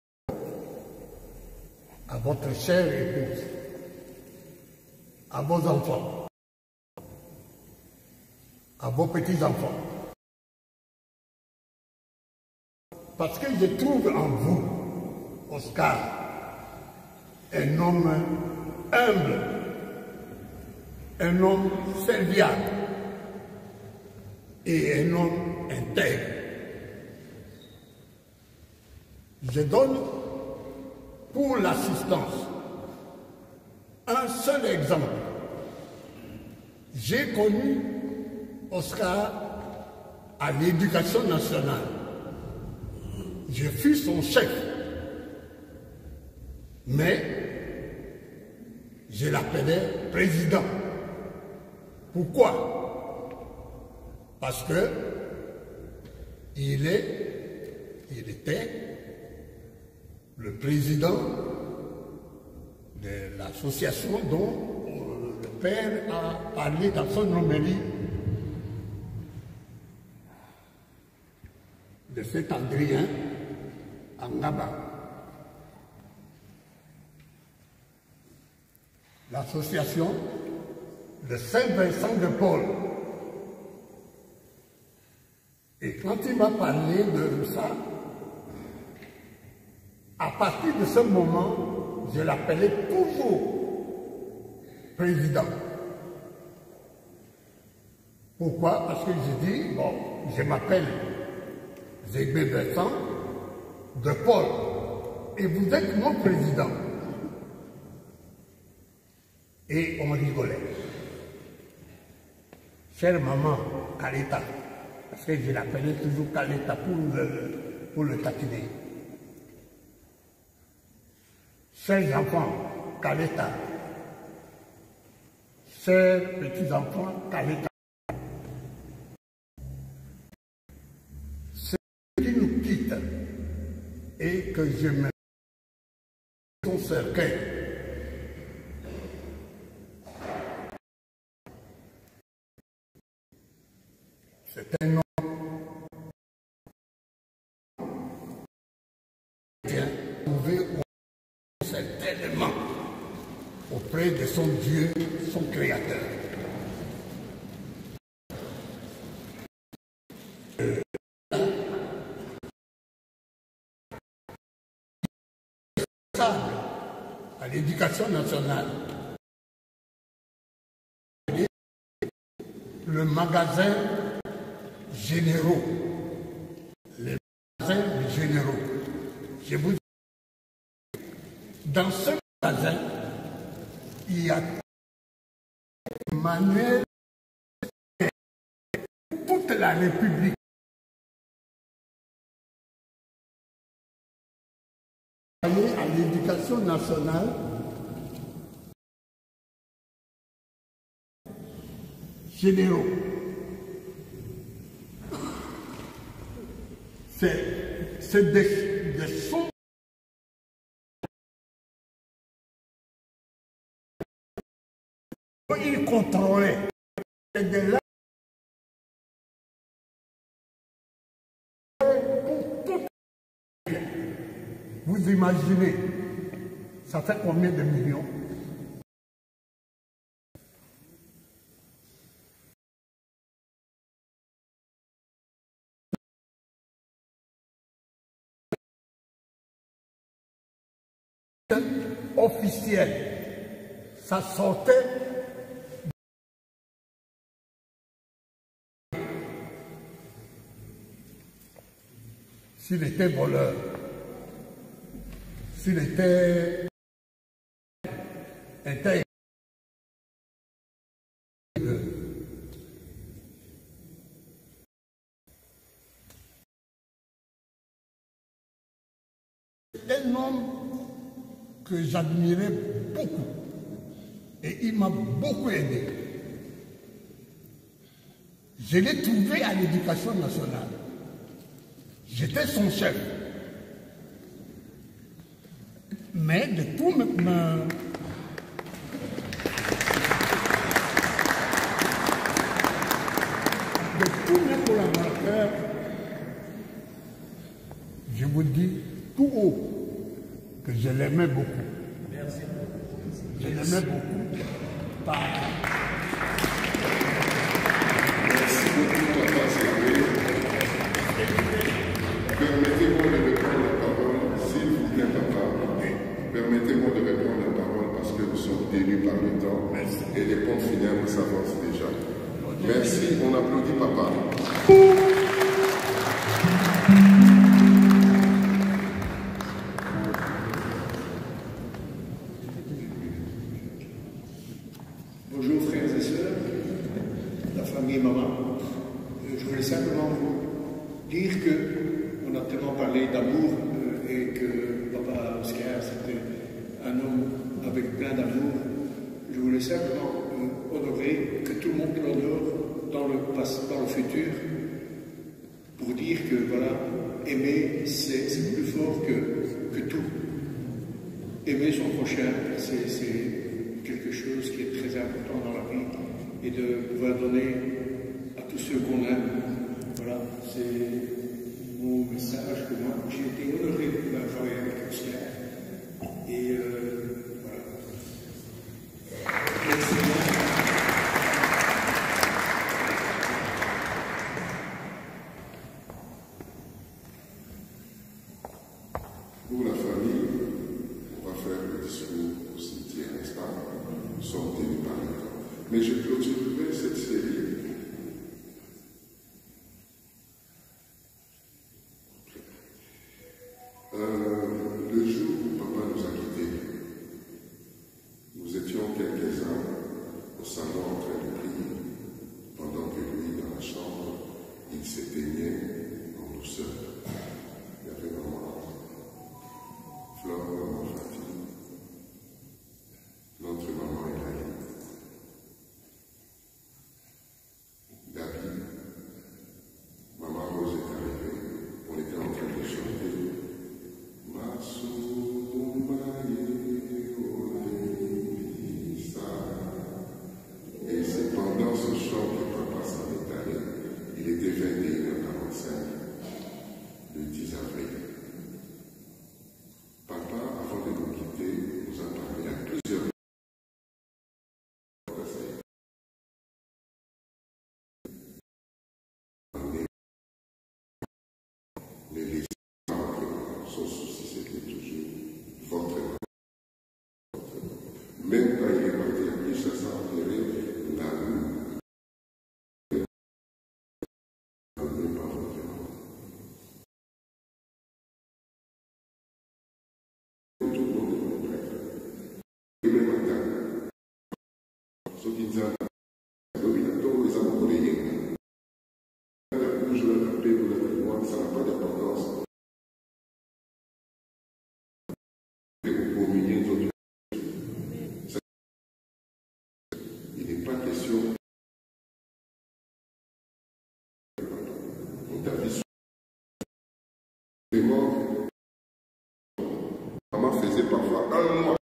à votre chère épouse, à vos enfants, à vos petits-enfants. Parce que je trouve en vous, Oscar, un homme humble, un homme serviable et un homme intègre. Je donne pour l'assistance un seul exemple. J'ai connu Oscar à l'Éducation nationale. Je fus son chef, mais je l'appelais président. Pourquoi? Parce que il était le président de l'association dont le père a parlé dans son homélie de Saint-Andrien en Ngaba. L'association de Saint-Vincent de Paul. Et quand il m'a parlé de ça, à partir de ce moment, je l'appelais toujours président. Pourquoi? Parce que j'ai dit, bon, je m'appelle Zégbé Vincent de Paul, et vous êtes mon président. Et on rigolait. Chère maman, Kaleta, parce que je l'appelais toujours Kaleta pour le taquiner. Chers enfants, Kaleta. Chers petits-enfants, Kaleta. Ceux qui nous quittent et que je me son cercueil. C'est un homme qui a trouvé certainement auprès de son Dieu, son Créateur. À l'Éducation nationale, le magasin généraux, les magasins généraux. Je vous dis, dans ce magasin, il y a manuel toute la République. À l'Éducation nationale, généraux. C'est des sons. Il contrôlait Et de là, vous imaginez, ça fait combien de millions? Officiel, ça sortait s'il était voleur, s'il était un homme que j'admirais beaucoup et il m'a beaucoup aidé. Je l'ai trouvé à l'Éducation nationale. J'étais son chef. Mais de tous mes collaborateurs, je vous dis tout haut que je l'aimais beaucoup. Merci. Je l'aimais beaucoup. Merci beaucoup, Papa Ségué. Permettez-moi de reprendre la parole, s'il vous plaît, Papa. Permettez-moi de reprendre la parole parce que nous sommes tenus par le temps et les pompes funèbres s'avancent déjà. Merci, on applaudit Papa. Bonjour frères et sœurs, la famille et maman. Je voulais simplement vous dire qu'on a tellement parlé d'amour et que Papa Oscar c'était un homme avec plein d'amour. Je voulais simplement honorer, que tout le monde l'honore dans le futur, pour dire que voilà, aimer c'est plus fort que tout. Aimer son prochain, c'est quelque chose qui est très important dans la vie, et de pouvoir donner à tous ceux qu'on aime. Voilà, c'est mon message que moi, j'ai été honoré de pouvoir travailler avec Oscar. Et voilà. Merci. Pour la famille, on va faire le discours au cimetière, n'est-ce pas? Nous sommes tenus par le temps. Mais je clôturerai cette série. Le jour où Papa nous a quittés, nous étions quelques-uns au salon en train de prier, pendant que lui, dans la chambre, il s'éteignait en douceur. Il y avait maman, Flore, maman Fatih, notre maman Elaï, David, maman Rose est arrivée, on était en train de chanter et c'est pendant ce chant que Papa s'en est allé. Il était 21h45, le 10 avril. Papa, avant de nous quitter, nous a parlé à plusieurs les son souci, c'était toujours votre maman. Même quand il est parti à Kinshasa enterré, l'amour donné par votre maman. Tout le monde est prêt. Demain matin, ceux qui disent les Américains, je vais rappeler pour la mémoire, ça n'a pas d'importance. Il n'est pas question on t'a vu vraiment. Maman faisait parfois un mois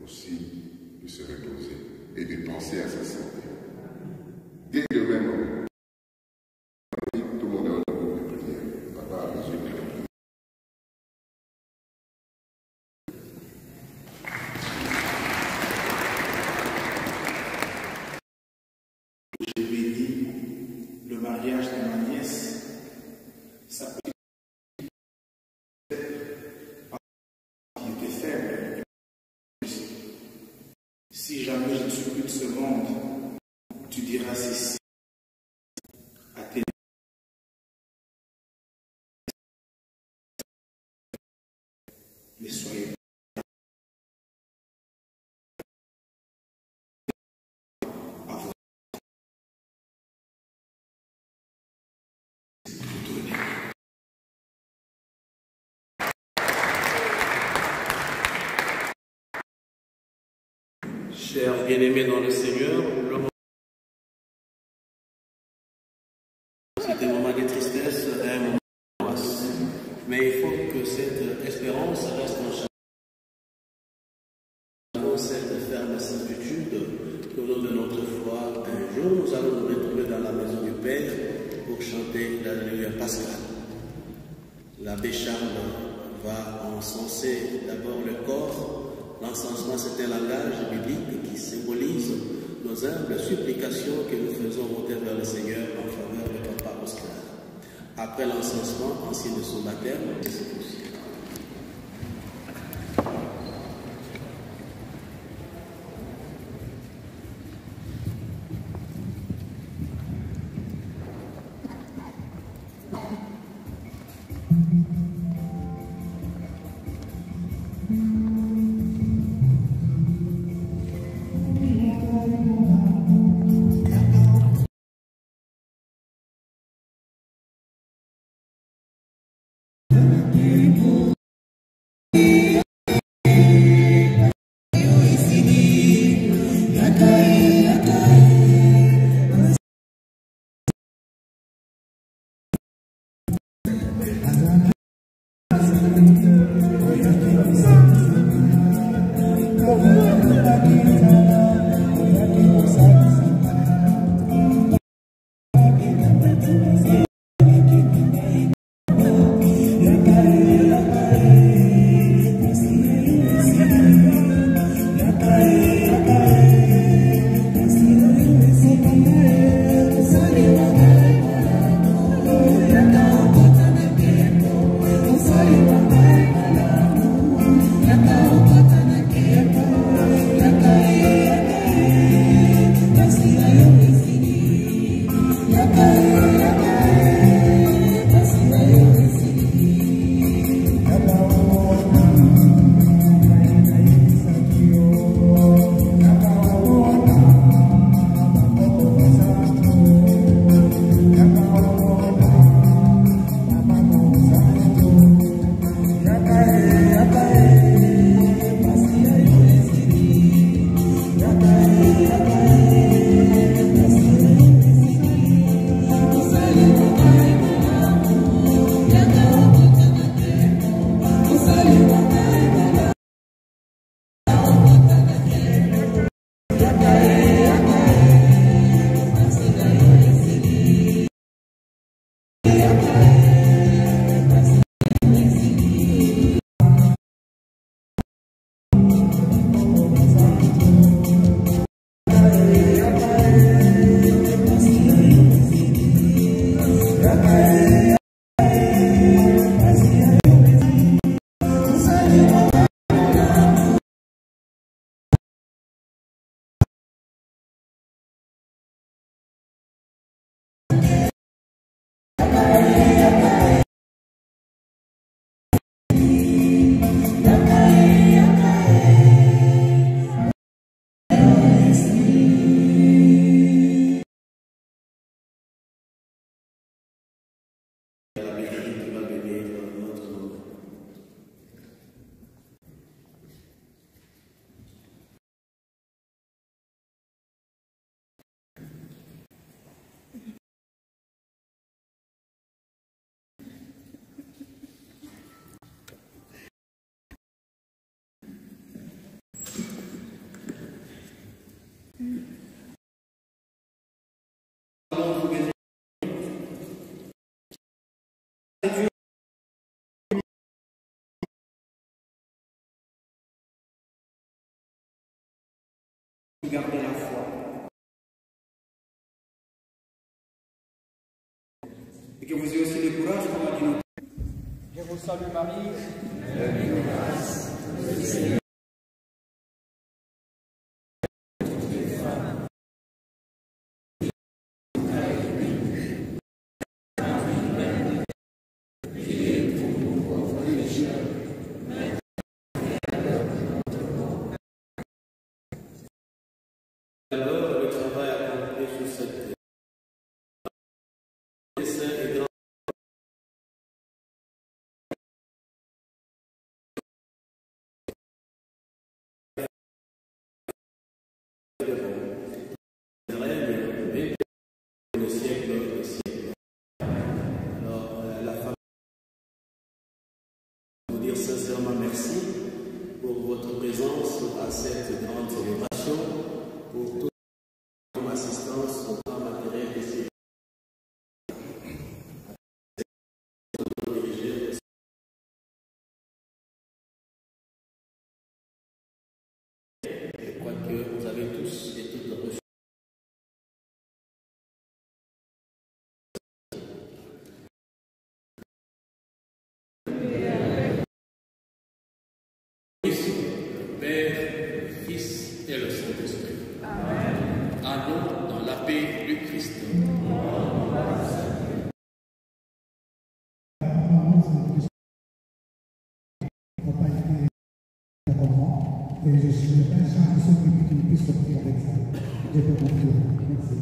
aussi de se reposer et de penser à sa santé. Dès demain, tout le monde est en train de prier. Papa a besoin de prier. J'ai béni le mariage de ma nièce. Ça peut qui était faible. Si jamais je ne suis plus de ce monde, tu diras ceci à tes mais soyez Chers bien-aimés dans le Seigneur, c'est un moment de tristesse, un moment d'angoisse. Mais il faut que cette espérance reste en chacun. Cette ferme certitude que nous de notre foi, un jour nous allons nous retrouver dans la maison du Père pour chanter l'Alléluia pascal. L'abbé Charles va encenser d'abord le corps. L'encensement, c'est un langage biblique qui symbolise nos humbles supplications que nous faisons monter vers le Seigneur en faveur de Papa Oscar. Après l'encensement, en signe de son baptême, c'est possible. Pour Gardez la foi. Et que vous ayez aussi le courage, comme a dit notre. Je vous salue Marie. Pleine de grâce, le Seigneur. Alors, le travail accompli sur cette est grand. Le siècle, le siècle. Alors, la femme, vous dire sincèrement merci pour votre présence à cette grande célébration, pour toute votre assistance au temps matériel de ces je crois que vous avez tous et toutes reçu. Père, Fils et le Saint-Esprit. Allons dans la paix du Christ. Et je suis un chant de ceux qui puissent sortir avec ça. Je peux conclure. Merci.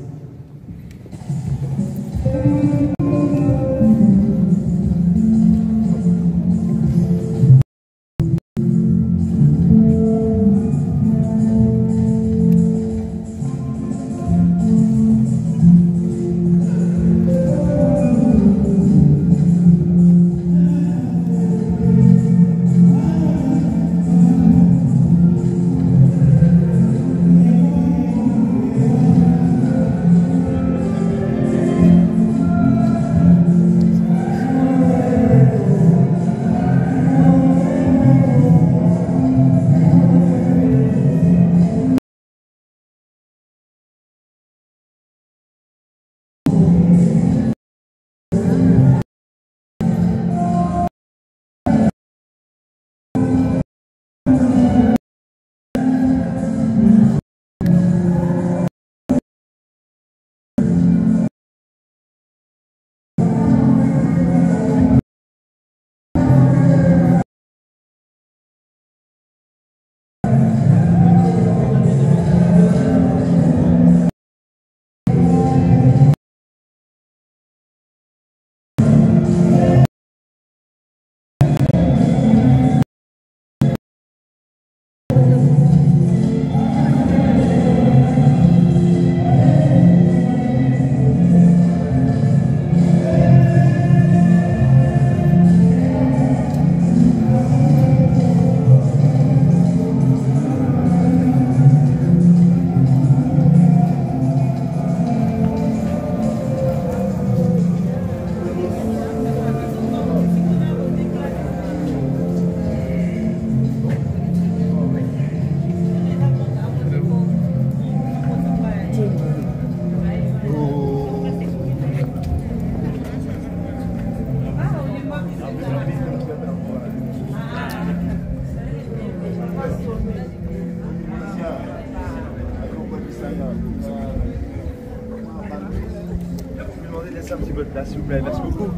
Un petit peu de place, s'il vous plaît. Merci beaucoup.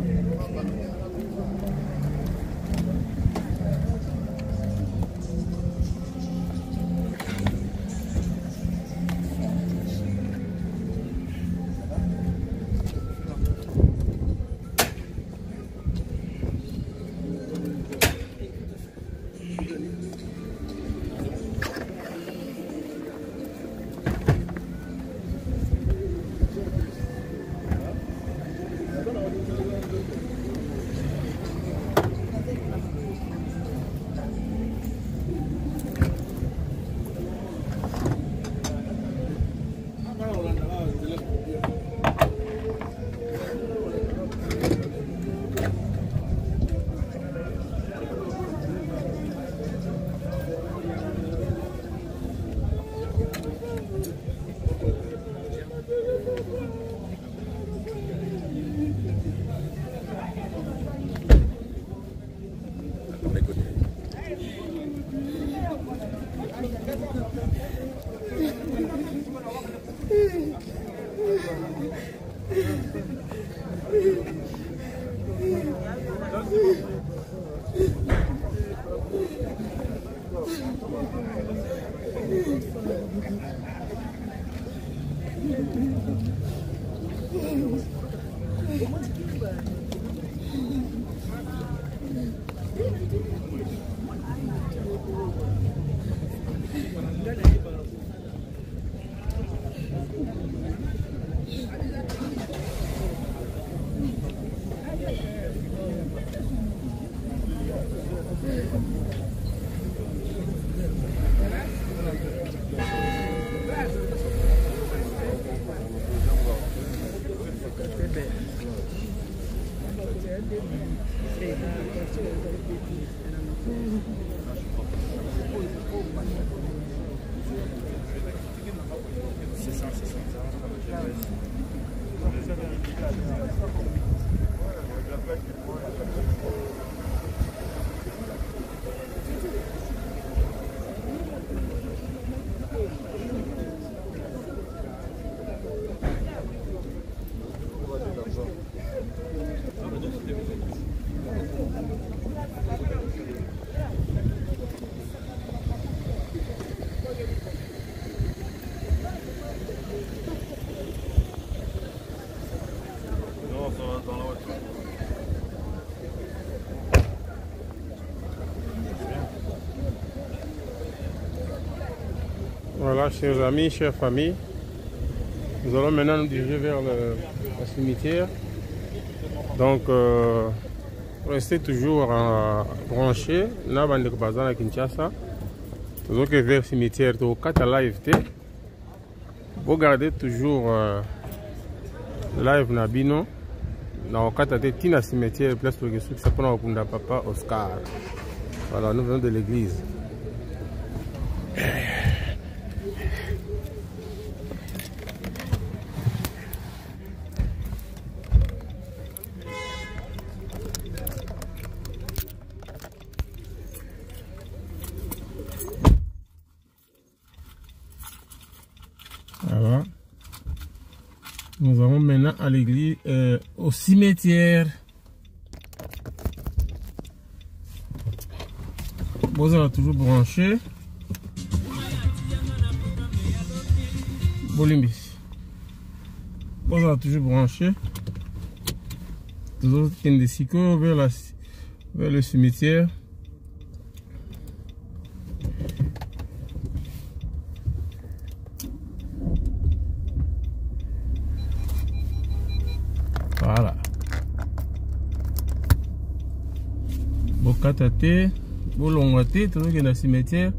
Voilà, chers amis, chères familles, nous allons maintenant nous diriger vers le cimetière. Donc, restez toujours branchés. Nous avons des bazar à Kinshasa. Nous allons vers le cimetière. Donc, quand la live, vous gardez toujours live Nabino. Dans le cas de la cimetière, place pour que ça prend au papa Oscar. Voilà, nous venons de l'église. Voilà. Nous allons maintenant à l'église, au cimetière. Vous allez toujours branché. Bolimbis. Vous allez toujours branché. Toujours des sico vers le cimetière. Voilà. Bokatate, bolongate, tout le cimetière.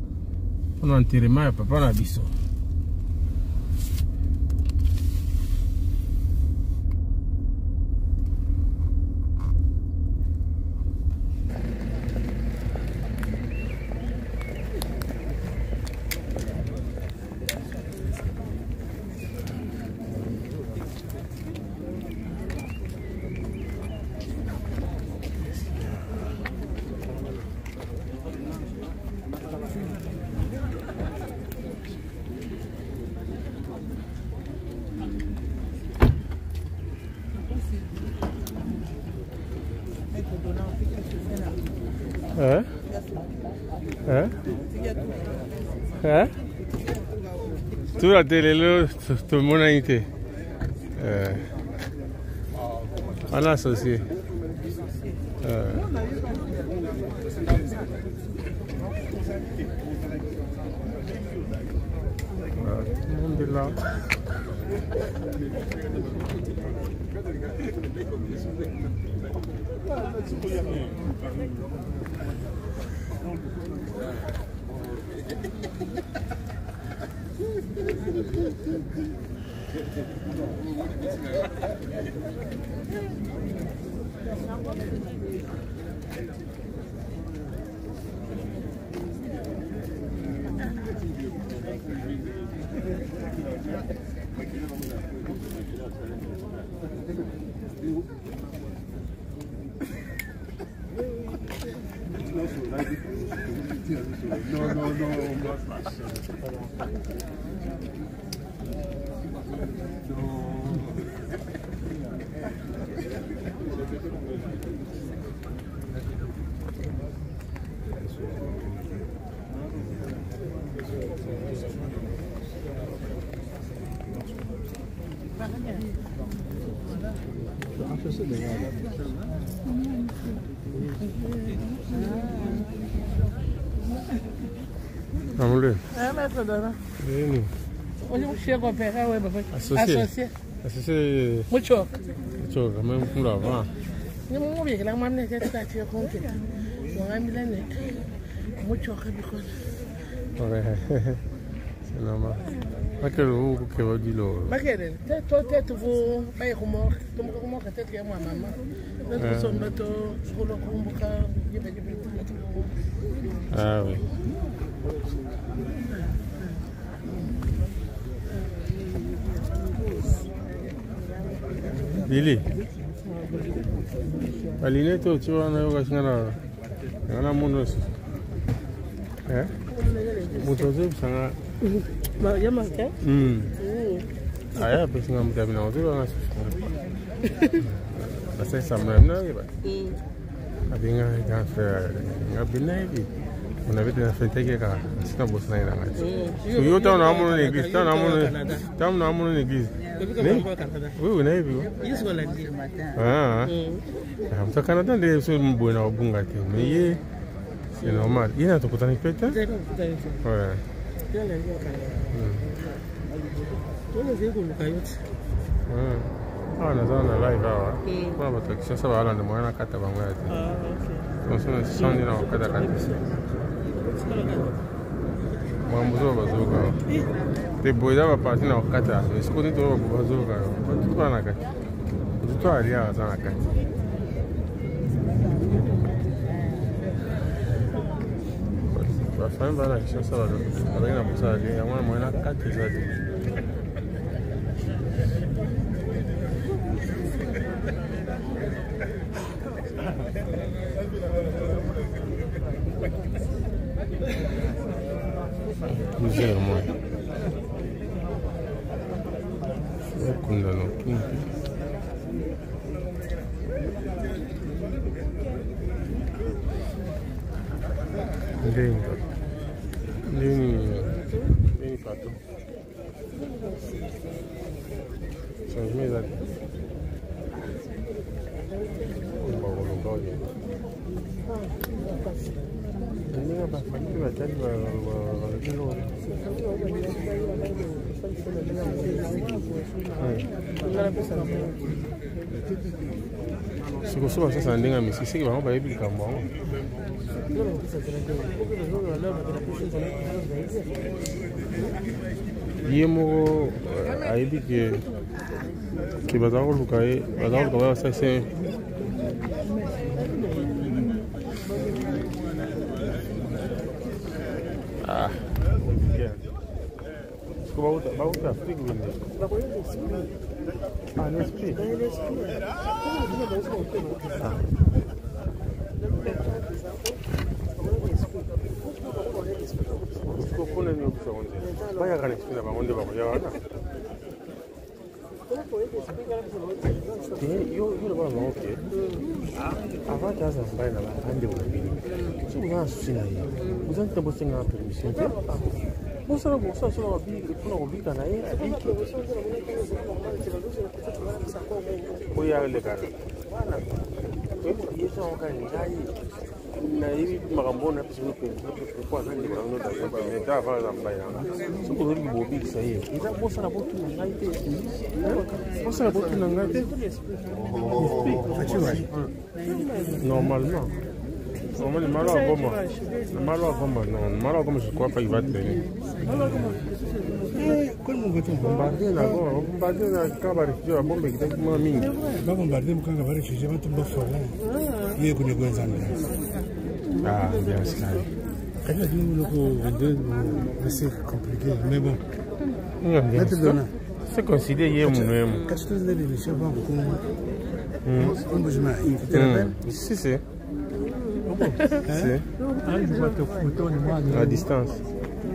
On a enterré ma papa na biso. Hein? Hein? Hein? Tout la télé là, tout le monde a été. On a associé. Tout le monde est là. Non, on doit passer. Associé. Mucho. Même pour l'avant. Ni mo bi la mam ne tete ta ci ko ke. Mo ngam la ne. Mucho ka bi ko. Ouais. C'est normal. Pas que vous que vous dites là. Ba ke den. Tete vous bay ko mo. Tum ko mo ka tete ya ma mama. Ne so na to ko lo ko mo ka jibe. Ah oui. Billy. Aline to tu vas na yoga singana. Ngana munos. Mutoze sanga. Ma ya ma ke? Aya pe singa mutabi na ozo na. Asa samna na ba. Abinga ga fa ngabina ibi. On avait déjà fait que ça c'est bon ça là. So yo ta na amono l'église, ta na amono l'église. Oui, oui, naïve. Ils sont lundi le matin. Ah. Am ta Canada de so mbo na bunga te. Mais c'est normal. Il y a tout pour t'en fête. Ouais. Ah, na zona live hawa. Kwa batakisha saba ala ndo mwana kata bango ya te. Donc c'est sondi na kata kata. Mambuzo bazuka. Te boya ba parti na kata. Sikoni to bazuka. Tout na kata. Tout alia za kata. Ba fam bana kisha saba ndo. Abena busa de yamana mwana kata zaidi. Misère moi. Je condamne tout. Ndeni pato. Change mes avis. On va regarder. Nina ba famille ba tali ba kilo. Siko soba sasa ndenga misisi ba ba yebi kambo. Yemo ayebi ke bazalo lukae bazalo kwa sasa ah, bien. Comment tu as fait ah, l'esprit. Avant de faire ça, vous avez une permission. Vous savez, vous savez, na hivi magambona kwa nani kwa ndio ndio ndio vaza mbaya soko hili bobi sahihi ila bosa na botu na ngaite bosa na botu na ngaite normalement malo comme je crois pas il va tenir comment vous bombarder na kabari je bombe kidogo mingi ba bombarder mkanga bari je va tomber fort yeye kwenye kwanza ah bien ça quand c'est compliqué mais bon c'est considéré mon qu'est-ce que vous avez dit c'est bon on bouge mal tu te rappelles si c'est je vois ta photo de moi à distance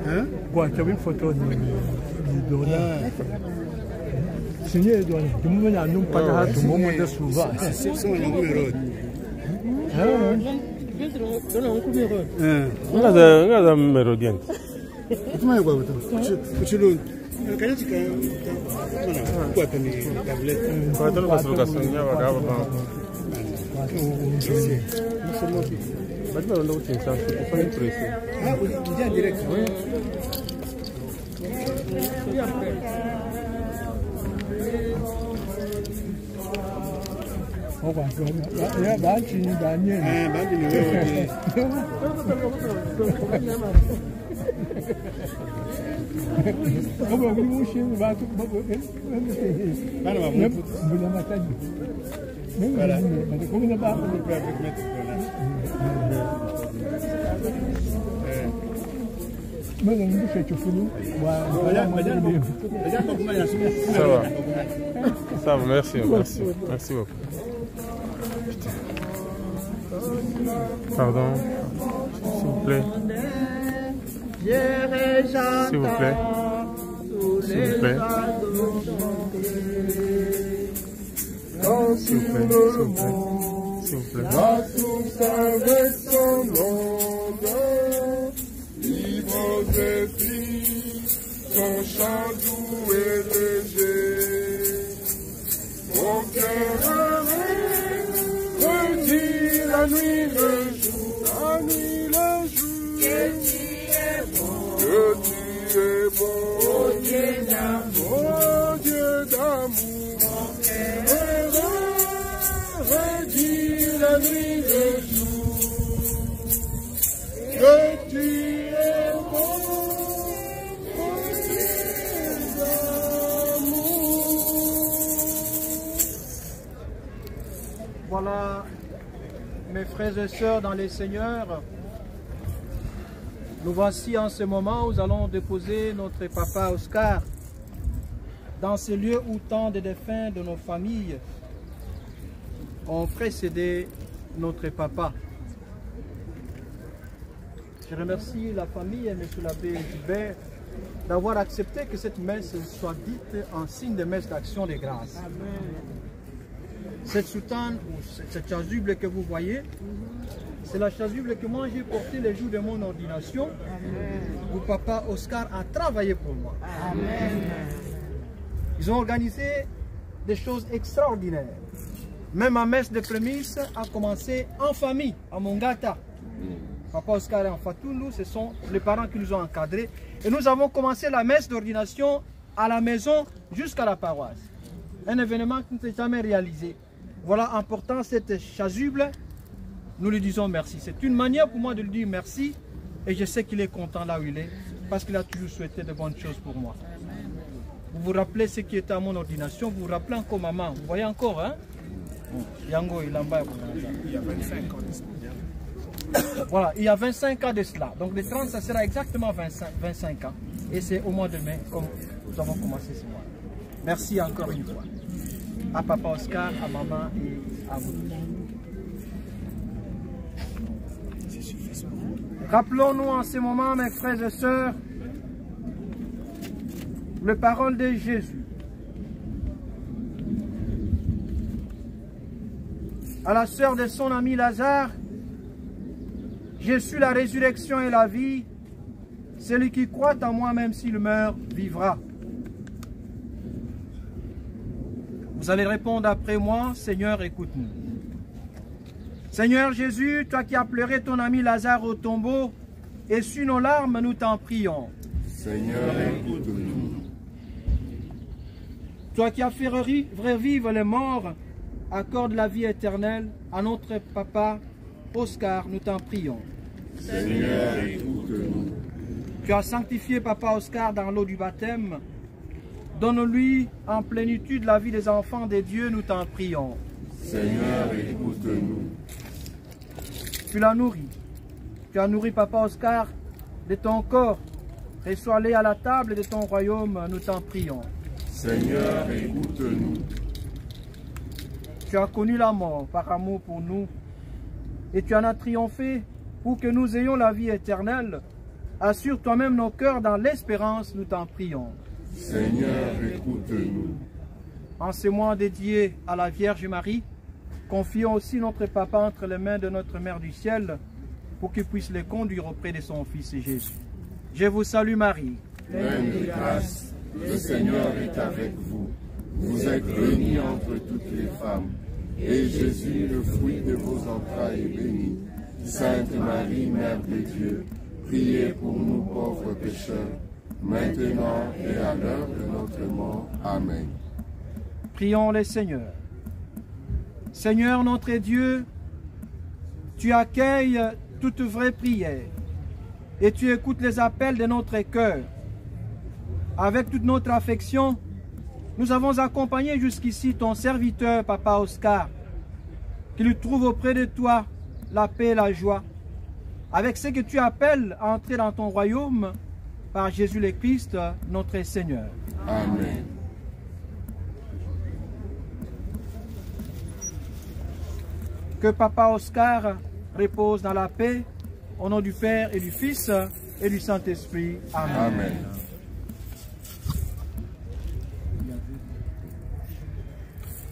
hein quoi tu as une photo de signé Edouard du moment à nous pas de moment de souvent c'est son numéro Ngaza melodiante. Ça va, merci beaucoup. Pardon, s'il vous plaît. S'il vous plaît. S'il vous plaît. S'il vous plaît. S'il vous plaît. Livre des filles, son chant doux et léger. Mon cœur redit la nuit, le jour, que tu es bon, oh Dieu d'amour, mon cœur redit la nuit, le jour, que tu es bon, oh Dieu d'amour. Voilà, mes frères et sœurs dans les Seigneurs, nous voici en ce moment où nous allons déposer notre papa Oscar dans ce lieu où tant de défunts de nos familles ont précédé notre papa. Je remercie la famille et M. l'abbé Gilbert d'avoir accepté que cette messe soit dite en signe de messe d'action de grâce. Cette soutane ou cette chasuble que vous voyez, c'est la chasuble que moi j'ai portée les jours de mon ordination, où papa Oscar a travaillé pour moi. Amen. Ils ont organisé des choses extraordinaires. Même ma messe de prémisse a commencé en famille, à Mongata. Papa Oscar et en Fatoulou, ce sont les parents qui nous ont encadrés. Et nous avons commencé la messe d'ordination à la maison jusqu'à la paroisse. Un événement qui ne s'est jamais réalisé. Voilà, en portant cette chasuble, nous lui disons merci. C'est une manière pour moi de lui dire merci. Et je sais qu'il est content là où il est, parce qu'il a toujours souhaité de bonnes choses pour moi. Vous vous rappelez ce qui était à mon ordination, vous vous rappelez encore maman. Vous voyez encore, hein? Yango, il y a 25 ans de cela. Voilà, il y a 25 ans de cela. Donc le 30, ça sera exactement 25 ans. Et c'est au mois de mai, comme nous avons commencé ce mois. Merci encore une fois. À papa Oscar, à maman et à vous. Rappelons-nous en ce moment, mes frères et sœurs, les paroles de Jésus. À la sœur de son ami Lazare, je suis la résurrection et la vie. Celui qui croit en moi, même s'il meurt, vivra. Vous allez répondre après moi, Seigneur, écoute-nous. Seigneur Jésus, toi qui as pleuré ton ami Lazare au tombeau, essuie nos larmes, nous t'en prions. Seigneur, écoute-nous. Toi qui as fait revivre les morts, accorde la vie éternelle à notre papa Oscar, nous t'en prions. Seigneur, écoute-nous. Tu as sanctifié papa Oscar dans l'eau du baptême. Donne-lui en plénitude la vie des enfants de Dieu, nous t'en prions. Seigneur, écoute-nous. Tu l'as nourri. Tu as nourri papa Oscar de ton corps. Reçois-les à la table de ton royaume, nous t'en prions. Seigneur, écoute-nous. Tu as connu la mort par amour pour nous. Et tu en as triomphé pour que nous ayons la vie éternelle. Assure toi-même nos cœurs dans l'espérance, nous t'en prions. Seigneur, écoute-nous. En ce mois dédié à la Vierge Marie, confions aussi notre papa entre les mains de notre Mère du Ciel pour qu'il puisse les conduire auprès de son Fils Jésus. Je vous salue Marie. Pleine de grâce, le Seigneur est avec vous. Vous êtes bénie entre toutes les femmes, et Jésus, le fruit de vos entrailles, est béni. Sainte Marie, Mère de Dieu, priez pour nous pauvres pécheurs, maintenant et à l'heure de notre mort. Amen. Prions le Seigneur. Seigneur notre Dieu, tu accueilles toute vraie prière et tu écoutes les appels de notre cœur. Avec toute notre affection, nous avons accompagné jusqu'ici ton serviteur, Papa Oscar, qu'il trouve auprès de toi la paix et la joie, avec ce que tu appelles à entrer dans ton royaume par Jésus le Christ, notre Seigneur. Amen. Que Papa Oscar repose dans la paix, au nom du Père et du Fils et du Saint-Esprit. Amen. Amen.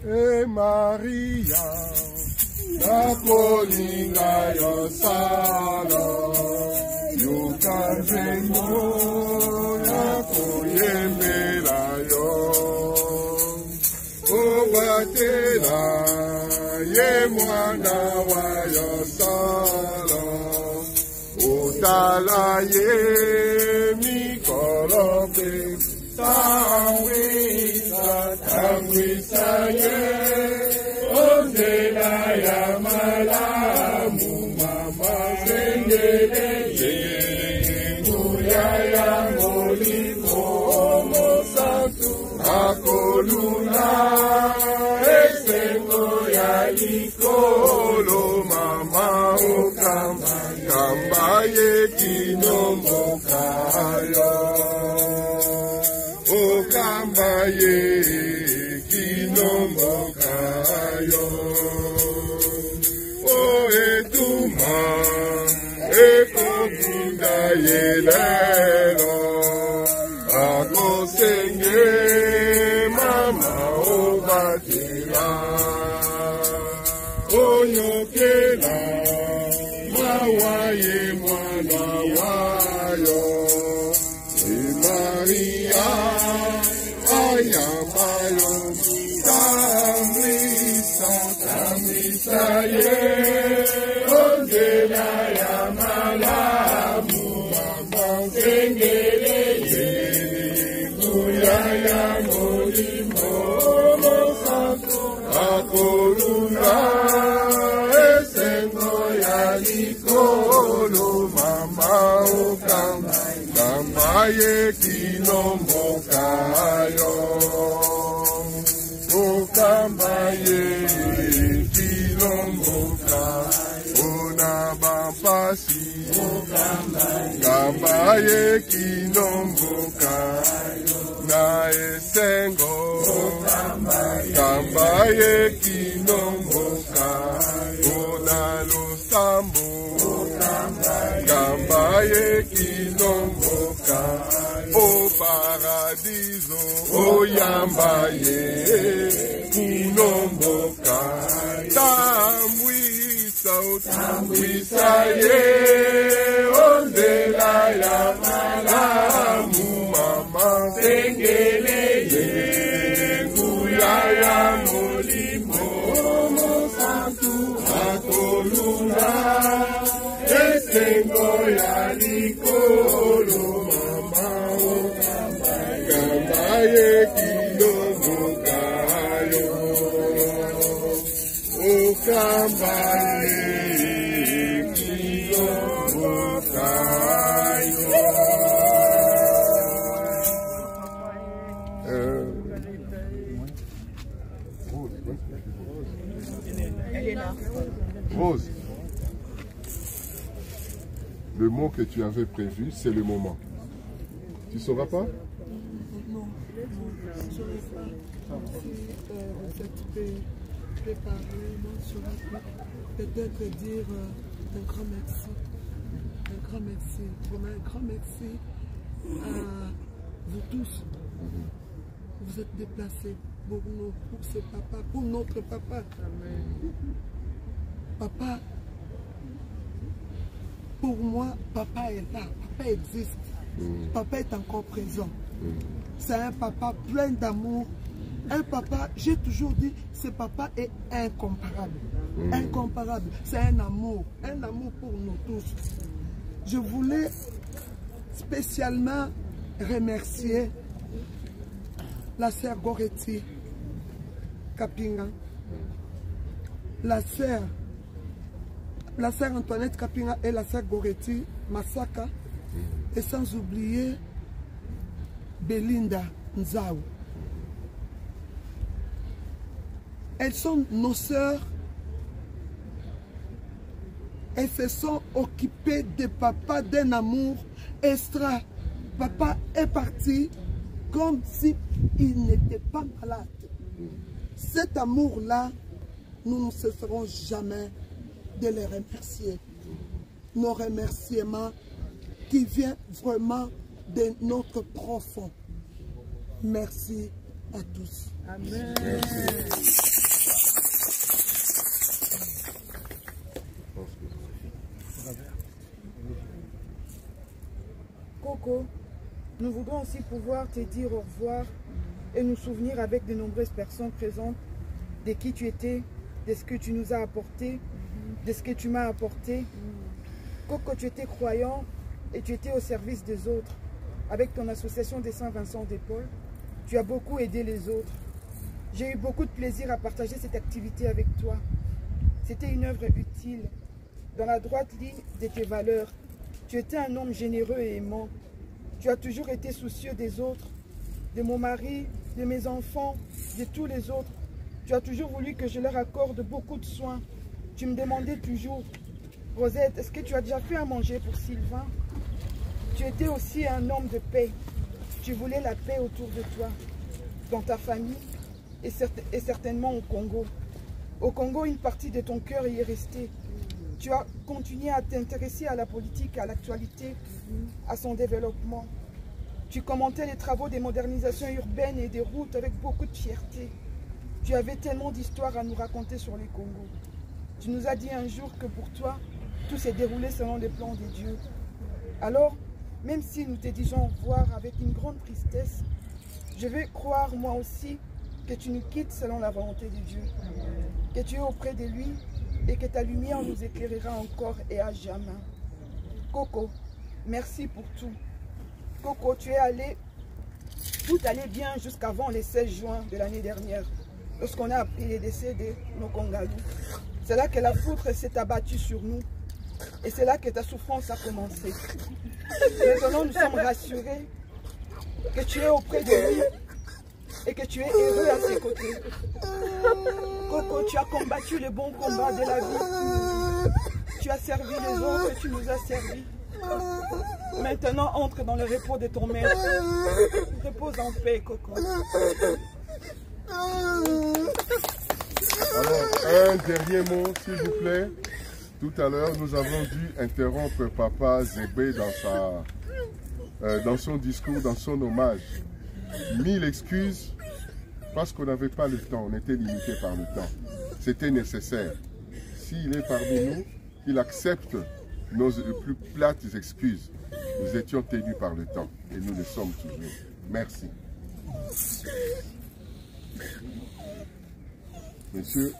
Et Maria, la polinga yo salo, yukajemo ya kuyemera yo, obatela ye mwana wa yo salo, utala ye mikolope, Tangwisa ye, ondela ya malamu, mama sengele ye, nguya ya molimo, mosantu, akoluna, esengo ya likolo, mama okamba, kamba ye kinombo kayo. Okamba ye kinombo kayo, o etuma ekobinda ye lelo, akosenge mama obatela, onyokela mawa ye mwana wayo. Maria, ayamayo, tamisa ye, ondela ya malamu, mama sengele ye, nguya ya molimo, mosantu, akoluna, esengo ya likolo, mama okamba. Kambaye kinombo kayo, o kambaye kinombo kayo, na bampasi, kambaye kinombo kayo, na esengo, kambaye kinombo kayo, na losambo, kambaye kinombo o paradiso, o yambaye kinomboka, tambwisa ye, ondela ya malamu, mama sengele ye, nguya ya molimo, mosantu akoluna, esengo ya likolo, mama kambaye kinombo kayo, o kambaye kinombo kayo. Rose. Le mot que tu avais prévu, c'est le moment. Tu ne sauras pas? Non, je ne saurais pas. Si vous êtes préparé, non, je ne saurais pas. Peut-être dire un grand merci. Un grand merci. Vraiment un grand merci à vous tous. Vous êtes déplacés pour nous, pour ce papa, pour notre papa. Amen. Papa, pour moi, papa est là, papa existe. Papa est encore présent. C'est un papa plein d'amour. Un papa, j'ai toujours dit, ce papa est incomparable. Incomparable. C'est un amour pour nous tous. Je voulais spécialement remercier la sœur Goretti Kapinga, la sœur Antoinette Kapinga et la sœur Goretti Masaka, et sans oublier Belinda Nzao. Elles sont nos sœurs. Elles se sont occupées de papa d'un amour extra. Papa est parti comme si il n'était pas malade. Cet amour-là, nous ne cesserons jamais de les remercier. Nos remerciements qui viennent vraiment de notre profond. Merci à tous. Amen. Coco, nous voudrons aussi pouvoir te dire au revoir et nous souvenir avec de nombreuses personnes présentes de qui tu étais, de ce que tu nous as apporté, de ce que tu m'as apporté. Coco, tu étais croyant et tu étais au service des autres. Avec ton association des Saint-Vincent de Paul, tu as beaucoup aidé les autres. J'ai eu beaucoup de plaisir à partager cette activité avec toi. C'était une œuvre utile, dans la droite ligne de tes valeurs. Tu étais un homme généreux et aimant. Tu as toujours été soucieux des autres, de mon mari, de mes enfants, de tous les autres. Tu as toujours voulu que je leur accorde beaucoup de soins. Tu me demandais toujours, Rosette, est-ce que tu as déjà fait à manger pour Sylvain? Tu étais aussi un homme de paix. Tu voulais la paix autour de toi, dans ta famille et certainement au Congo. Au Congo, une partie de ton cœur y est restée. Tu as continué à t'intéresser à la politique, à l'actualité, à son développement. Tu commentais les travaux des modernisations urbaines et des routes avec beaucoup de fierté. Tu avais tellement d'histoires à nous raconter sur les Congos. Tu nous as dit un jour que pour toi, tout s'est déroulé selon les plans de Dieu. Alors, même si nous te disons au revoir avec une grande tristesse, je vais croire moi aussi que tu nous quittes selon la volonté de Dieu, que tu es auprès de lui et que ta lumière nous éclairera encore et à jamais. Coco, merci pour tout. Coco, tout allait bien jusqu'avant le 16 juin de l'année dernière, lorsqu'on a appris les décès de nos Congalous. C'est là que la foudre s'est abattue sur nous et c'est là que ta souffrance a commencé. Maintenant, nous sommes rassurés que tu es auprès de lui et que tu es heureux à ses côtés. Coco, tu as combattu le bon combat de la vie. Tu as servi les autres et tu nous as servis. Maintenant, entre dans le repos de ton maître. Repose en paix, Coco. Alors, un dernier mot, s'il vous plaît. Tout à l'heure, nous avons dû interrompre Papa Zébé dans son discours, dans son hommage. 1000 excuses, parce qu'on n'avait pas le temps, on était limité par le temps. C'était nécessaire. S'il est parmi nous, qu'il accepte nos plus plates excuses. Nous étions tenus par le temps, et nous le sommes toujours. Merci. Monsieur.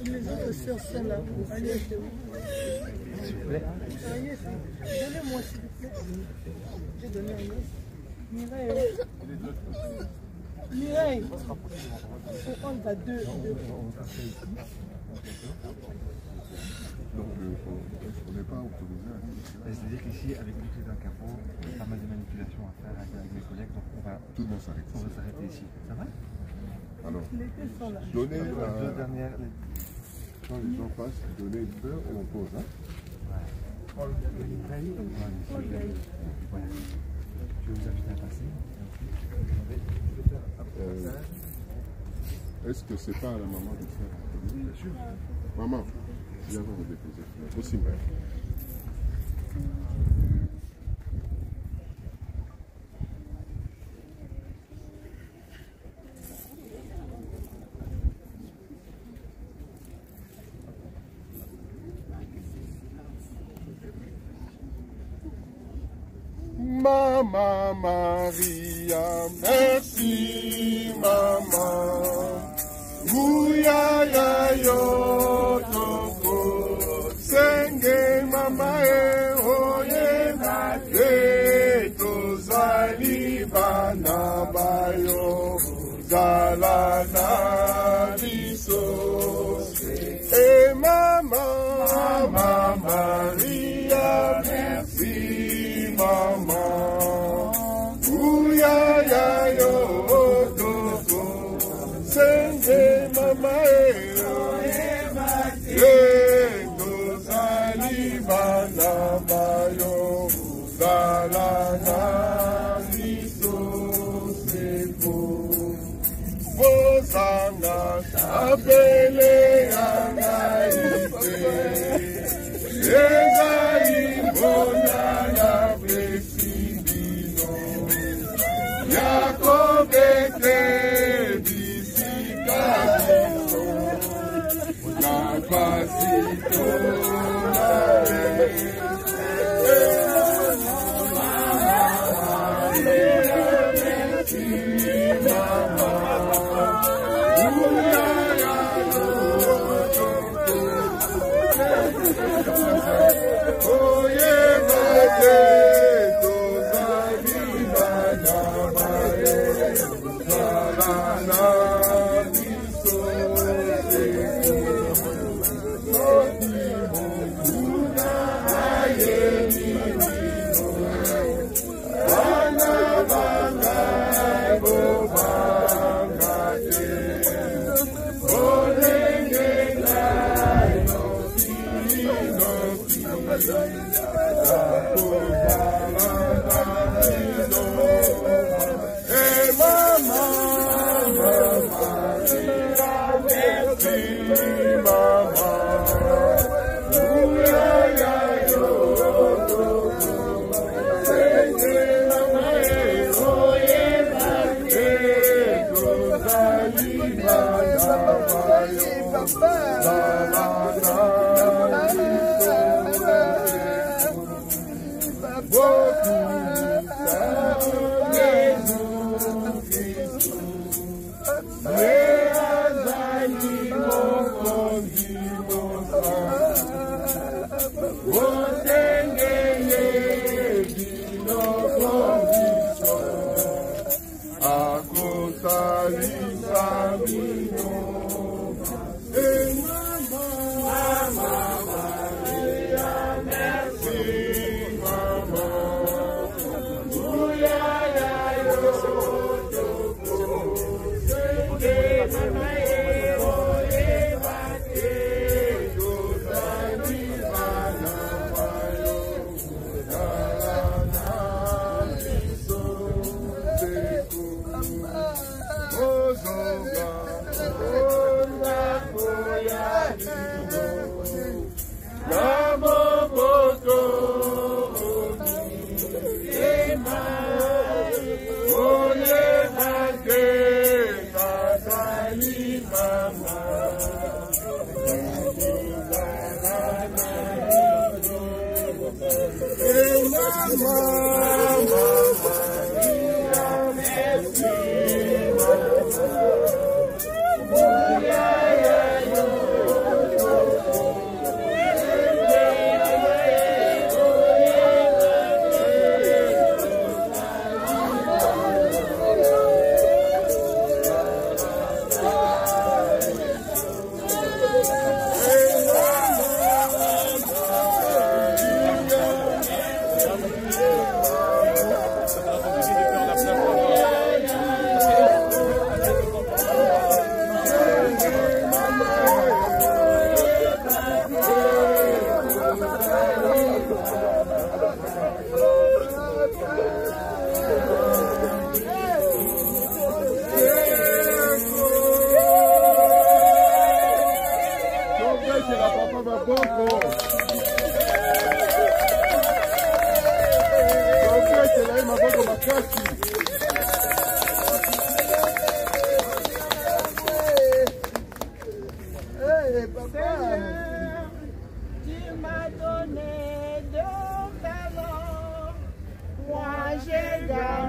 Les autres sœurs sont là. Agnès, s'il vous plaît. Agnès, donnez-moi s'il vous plaît. J'ai donné à Agnès. Mireille. Mireille. On va deux. Donc, on n'est pas autorisé à... C'est-à-dire qu'ici, avec l'outil d'un capot, il y a pas mal de manipulations à faire avec mes collègues, donc on va... Tout le monde s'arrête. On va s'arrêter ici. Ça va? Alors, donnez les deux dernières... Quand les gens passent, donnez une fleur et on pose. Hein? Voilà. Je vais vous inviter à passer. Est-ce que c'est pas à la maman de faire? Bien sûr. Maman, viens vous déposer. Aussi, mère. Maman Maria, merci maman. Ouya ya yo toko, senge mama e oye mate to zali bana bayo zala na biso. E mama Maria, merci maman. Ouya ya yo toko, senge mama endo zali bana bayo galana liso seko bozanga apele anga ipe ezali mbona ya presidino yakobete Pasito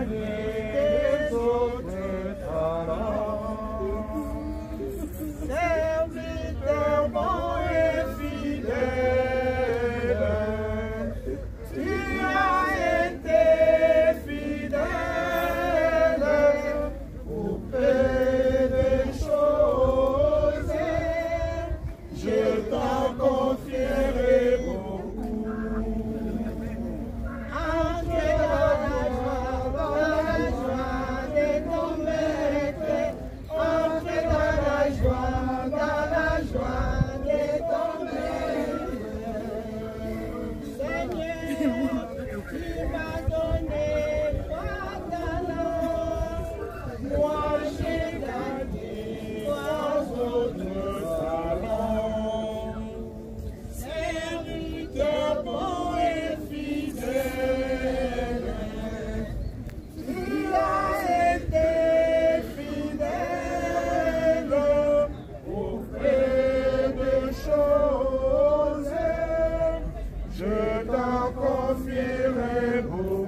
des autres talents. Serviteur bon et fidèle, tu as été fidèle au peu de choses, je t'en confierai beaucoup. Entrez dans la joie de ton maître. Entrez dans la joie de ton maître. Seigneur, tu m'as donné 3 talents. Moi j'ai gagné 3 autres talents. Serviteur bon et fidèle, tu as été fidèle auprès de choses, je t'en confierai beaucoup.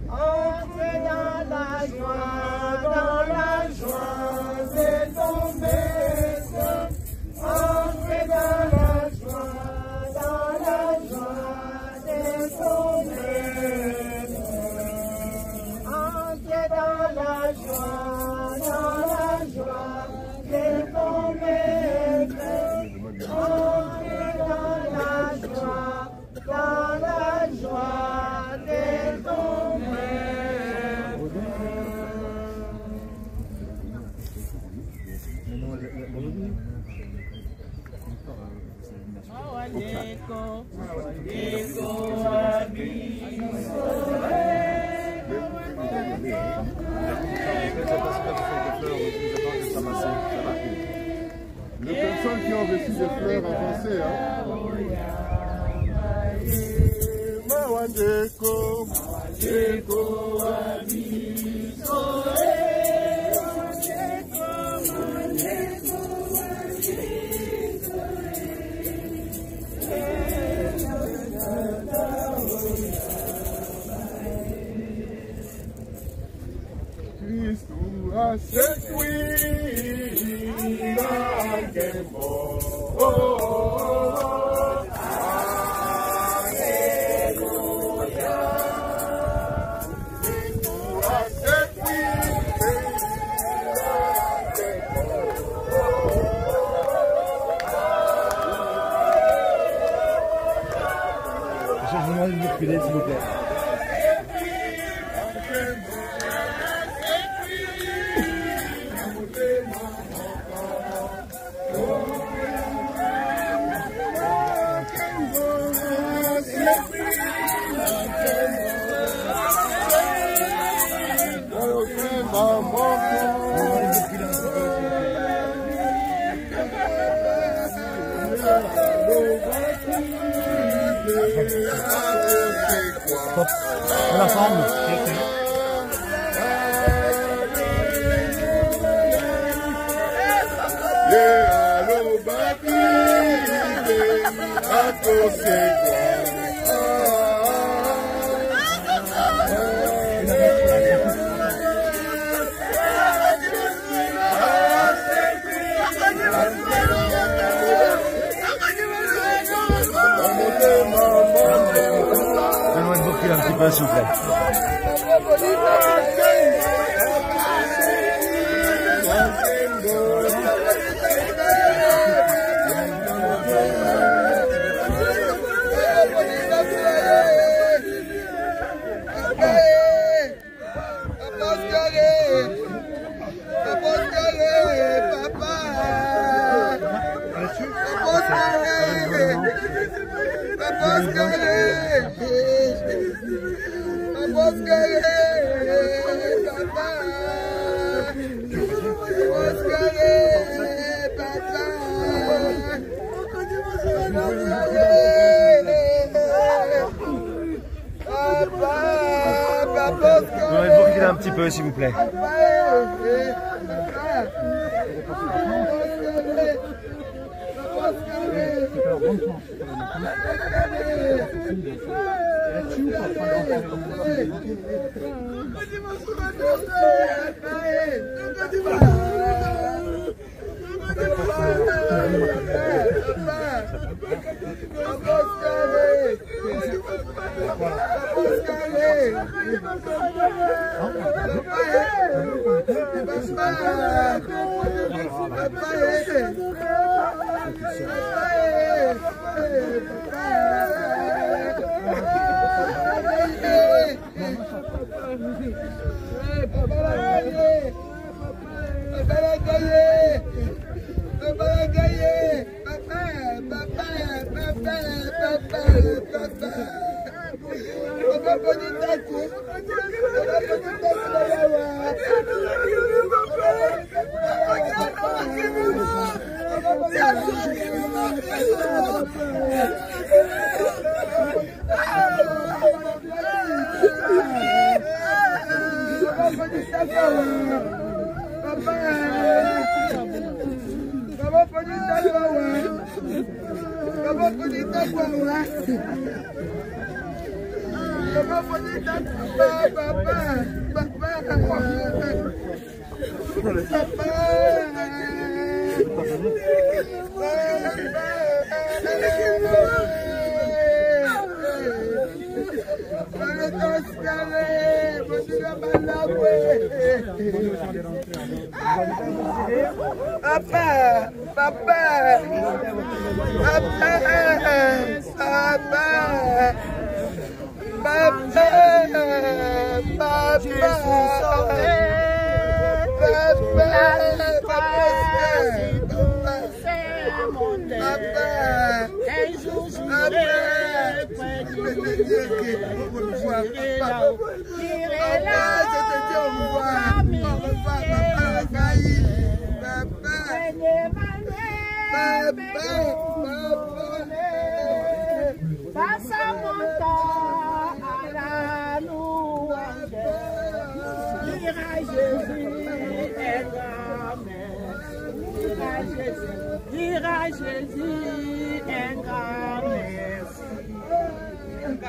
Entrez dans la joie de ton maître. Entrez dans la joie de ton maître. Entrez dans la joie de ton maître. Entrez dans la joie de ton Les personnes qui ont reçu des fleurs avancées, Changement de reculer, s'il vous plaît. On l'ensemble. Donne-moi de reculer un petit peu, s'il vous plaît. Vous reculer un petit peu, s'il vous plaît.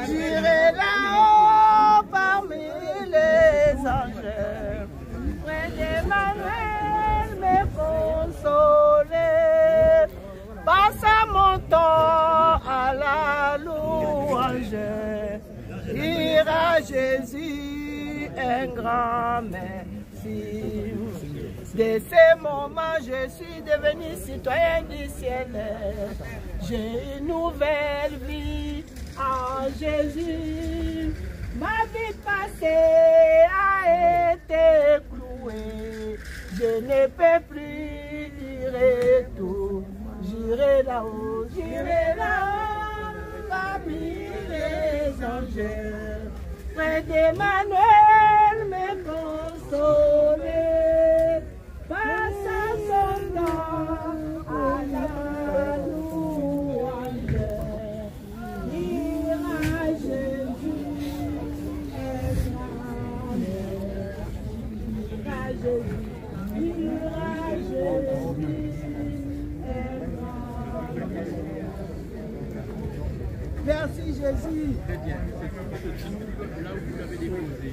J'irai là-haut parmi les anges, près d'Emmanuel me consoler. Passe mon temps à la louange, ira Jésus un grand merci. Dès ce moment, je suis devenu citoyen du ciel. J'ai une nouvelle vie en Jésus. Ma vie passée a été clouée. Je ne peux plus dire tout. J'irai là-haut parmi les anges. Près d'Emmanuel me consoler. Passe son temps à la louange. Ira Jésus, ira Jésus, ira Jésus. Merci Jésus. Très bien. Là où vous l'avez déposé.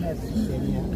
Merci Seigneur.